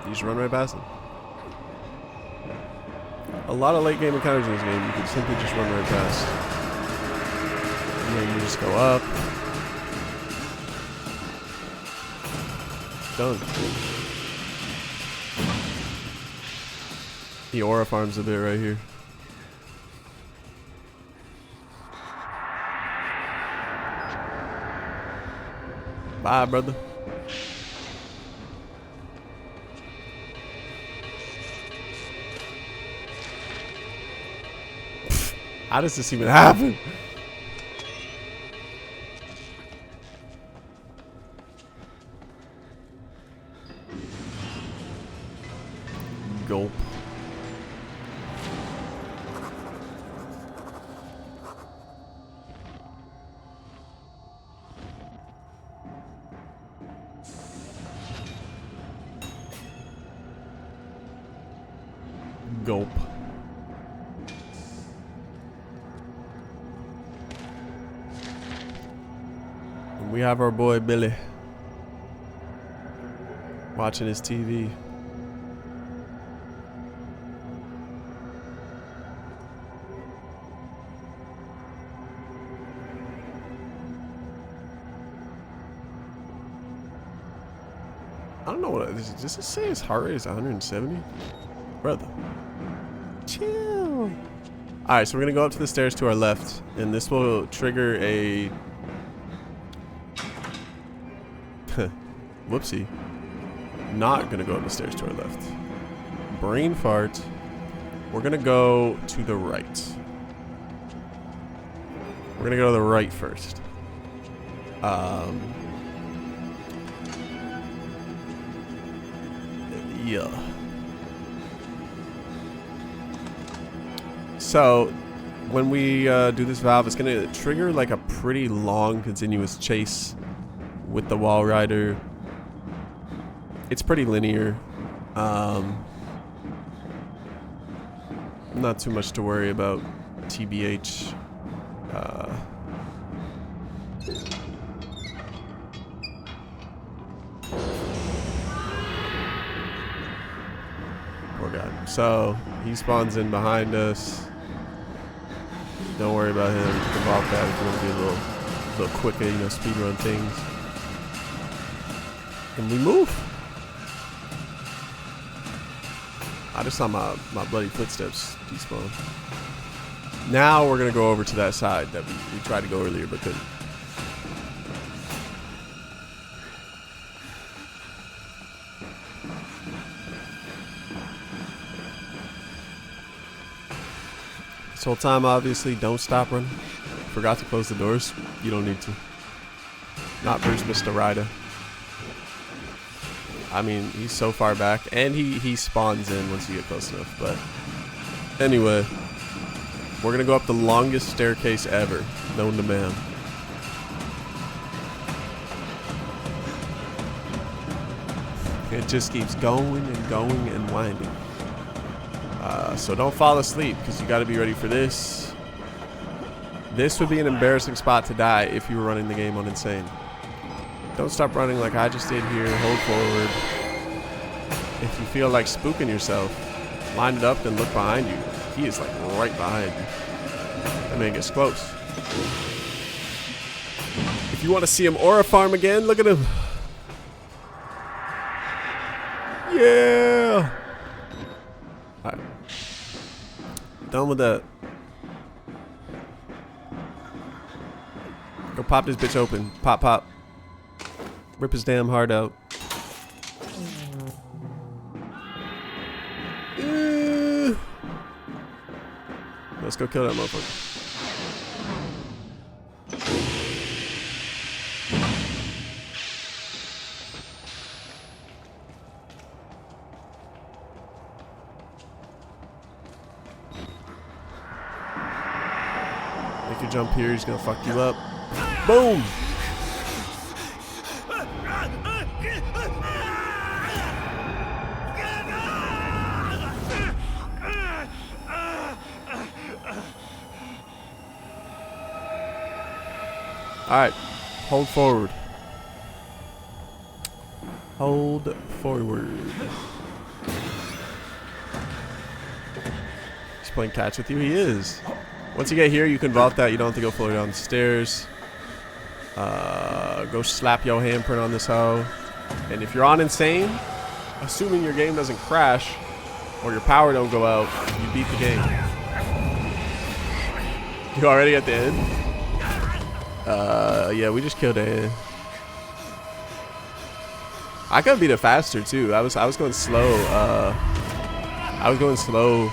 You just run right past him. A lot of late game encounters in this game, you can simply just run right past. And then you just go up. Done. He aura farms a bit right here. Bye, brother. How does this even happen? Gulp. Gulp. And we have our boy Billy watching his TV. I don't know what does it say his heart rate is 170? Brother. Chill. Alright, so we're gonna go up to the stairs to our left, and this will trigger a whoopsie. Not gonna go up the stairs to our left. Brain fart. We're gonna go to the right. We're gonna go to the right first. Yeah. So when we do this valve, it's gonna trigger like a pretty long continuous chase with the wall rider. It's pretty linear. Not too much to worry about, TBH. Poor guy. So he spawns in behind us. Don't worry about him. You can walk that if you want to do a little quicker, you know, speed run things. And we move. I just saw my bloody footsteps despawn. Now we're gonna go over to that side that we tried to go earlier but couldn't. This whole time, obviously, don't stop running. Forgot to close the doors. You don't need to. Not versus Mr. Ryder. I mean, he's so far back, and he spawns in once you get close enough. But anyway, we're gonna go up the longest staircase ever known to man. It just keeps going and going and winding. So don't fall asleep, because you got to be ready for this. This would be an embarrassing spot to die if you were running the game on Insane. Don't stop running like I just did here. Hold forward. If you feel like spooking yourself, line it up and look behind you. He is like right behind you. That man gets close. If you want to see him aura farm again, look at him. Yeah. Alright. Done with that. Go pop this bitch open. Pop, pop. Rip his damn heart out. Let's go kill that motherfucker. Make you jump here, he's gonna fuck you up. Boom! Alright, hold forward. Hold forward. He's playing catch with you? He is. Once you get here, you can vault that. You don't have to go fully down the stairs. Go slap your handprint on this hoe. And if you're on Insane, assuming your game doesn't crash or your power don't go out, you beat the game. You already at the end? Yeah, we just killed A. I could beat it faster too. I was going slow. I was going slow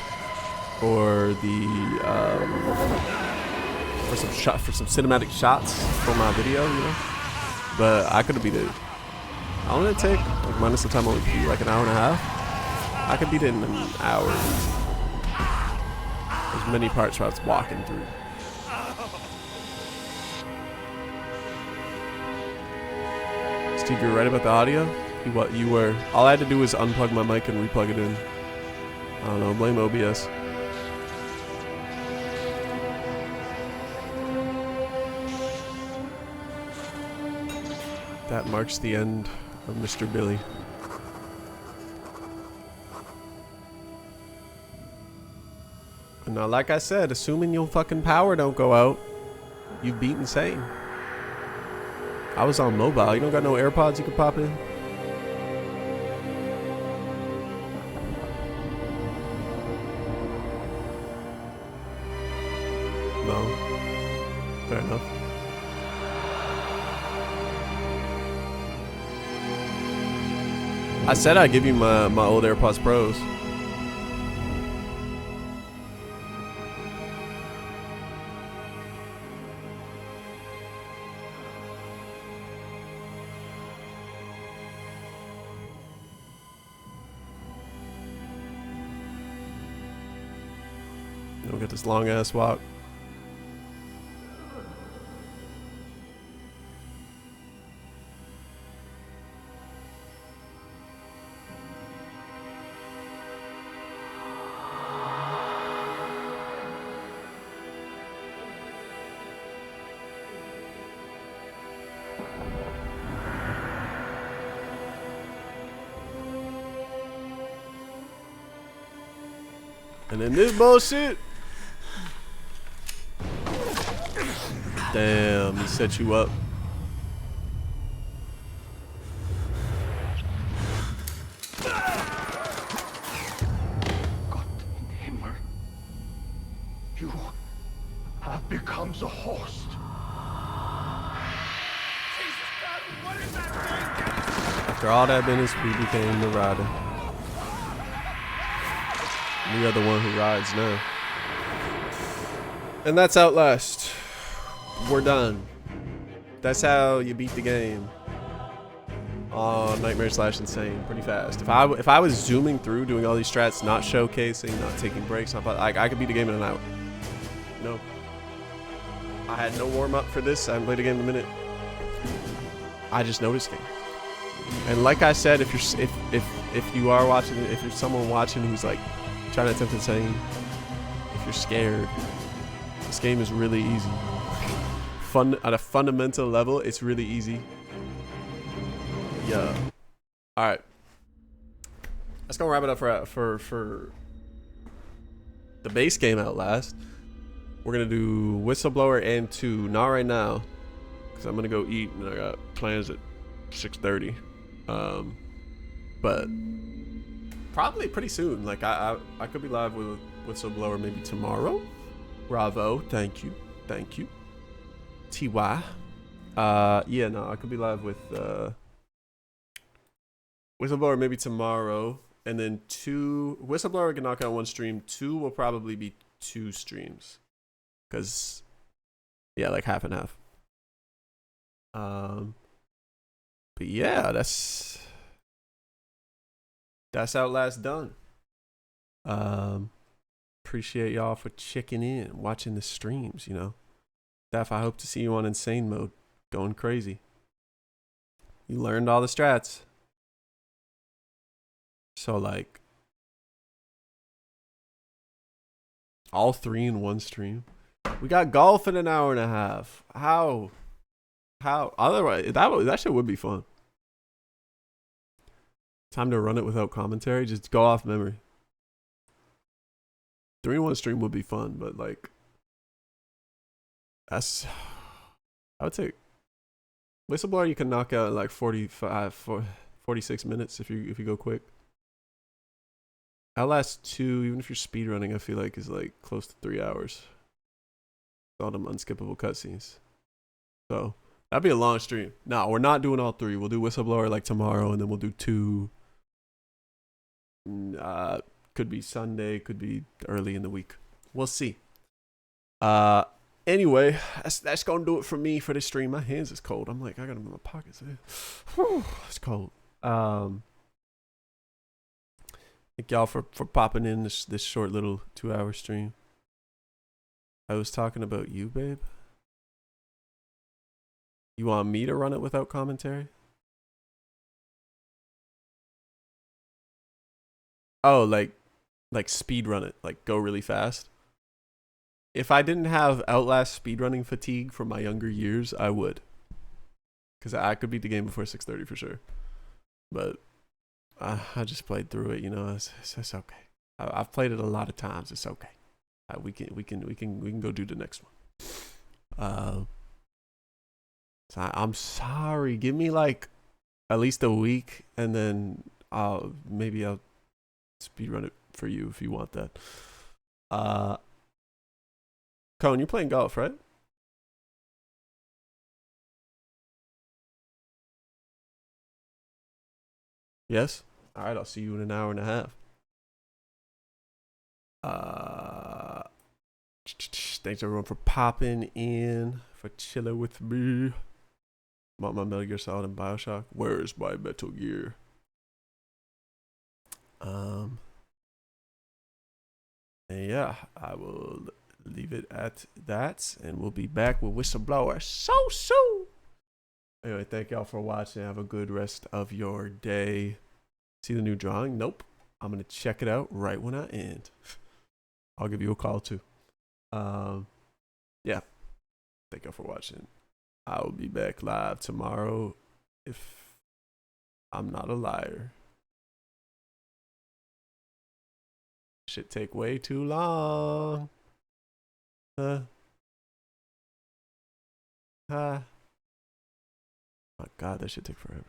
for the for some cinematic shots for my video, you know. But I could have beat it. How long did it take? Like minus the time, only be like an hour and a half. I could beat it in an hour. There's many parts where I was walking through. Steve, you're right about the audio. You were. All I had to do was unplug my mic and replug it in. I don't know. Blame OBS. That marks the end of Mr. Billy. And now, like I said, assuming your fucking power don't go out, you've beat Insane. I was on mobile. You don't got no AirPods you can pop in? No. Fair enough. I said I'd give you my old AirPods Pros. We'll get this long ass walk. And then this bullshit. Damn, he set you up. God in Himmel. You have become the host. After all that business, we became the rider. We are the one who rides now. And that's Outlast. We're done. That's how you beat the game. Oh, Nightmare / Insane, pretty fast. If I was zooming through, doing all these strats, not showcasing, not taking breaks, I could beat the game in an hour. No. I had no warm up for this. I haven't played the game in a minute. I just noticed it. And like I said, if you are watching, if you're someone watching who's like trying to attempt Insane, if you're scared, this game is really easy. Fun at a fundamental level, it's really easy. Yeah. All right. Let's go wrap it up for the base game Outlast. We're gonna do Whistleblower and 2. Not right now, because I'm gonna go eat and I got plans at 6:30. But probably pretty soon. Like I could be live with Whistleblower maybe tomorrow. Bravo. Thank you. TY. Yeah, no, I could be live with Whistleblower maybe tomorrow, and then 2 Whistleblower can knock out 1 stream. 2 will probably be 2 streams, cause yeah, like half and half. But yeah, that's Outlast done. Appreciate y'all for checking in, watching the streams, you know. Steph, I hope to see you on Insane mode, going crazy. You learned all the strats. So like all 3 in 1 stream. We got golf in an hour and a half. How otherwise that shit would be fun. Time to run it without commentary, just go off memory. 3 in 1 stream would be fun, but like I would say Whistleblower you can knock out in like 46 minutes if you go quick. Outlast 2, even if you're speedrunning, I feel like is like close to 3 hours. All them unskippable cutscenes. So that'd be a long stream. No, we're not doing all 3. We'll do Whistleblower like tomorrow, and then we'll do 2. Could be Sunday, could be early in the week. We'll see. Anyway, that's gonna do it for me for this stream. My hands is cold. I'm like, I got them in my pockets. Whew, it's cold. Thank y'all for popping in this short little 2-hour stream. I was talking about you, babe. You want me to run it without commentary? Oh, like speed run it, like go really fast. If I didn't have Outlast speedrunning fatigue from my younger years, I would. Because I could beat the game before 6:30 for sure. But I just played through it, you know. It's okay. I've played it a lot of times. It's okay. We can go do the next one. So I'm sorry. Give me like at least a week, and then I'll speedrun it for you if you want that. Cone, you're playing golf, right? Yes? Alright, I'll see you in an hour and a half. Thanks everyone for popping in, for chilling with me. About my Metal Gear Solid and Bioshock. Where's my Metal Gear? And yeah, I will leave it at that, and we'll be back with Whistleblower so soon. Anyway, thank y'all for watching. Have a good rest of your day. See the new drawing? Nope. I'm gonna check it out right when I end. I'll give you a call too. Yeah. Thank y'all for watching. I will be back live tomorrow if I'm not a liar. Should take way too long. My God, that should take forever.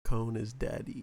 Cone is daddy.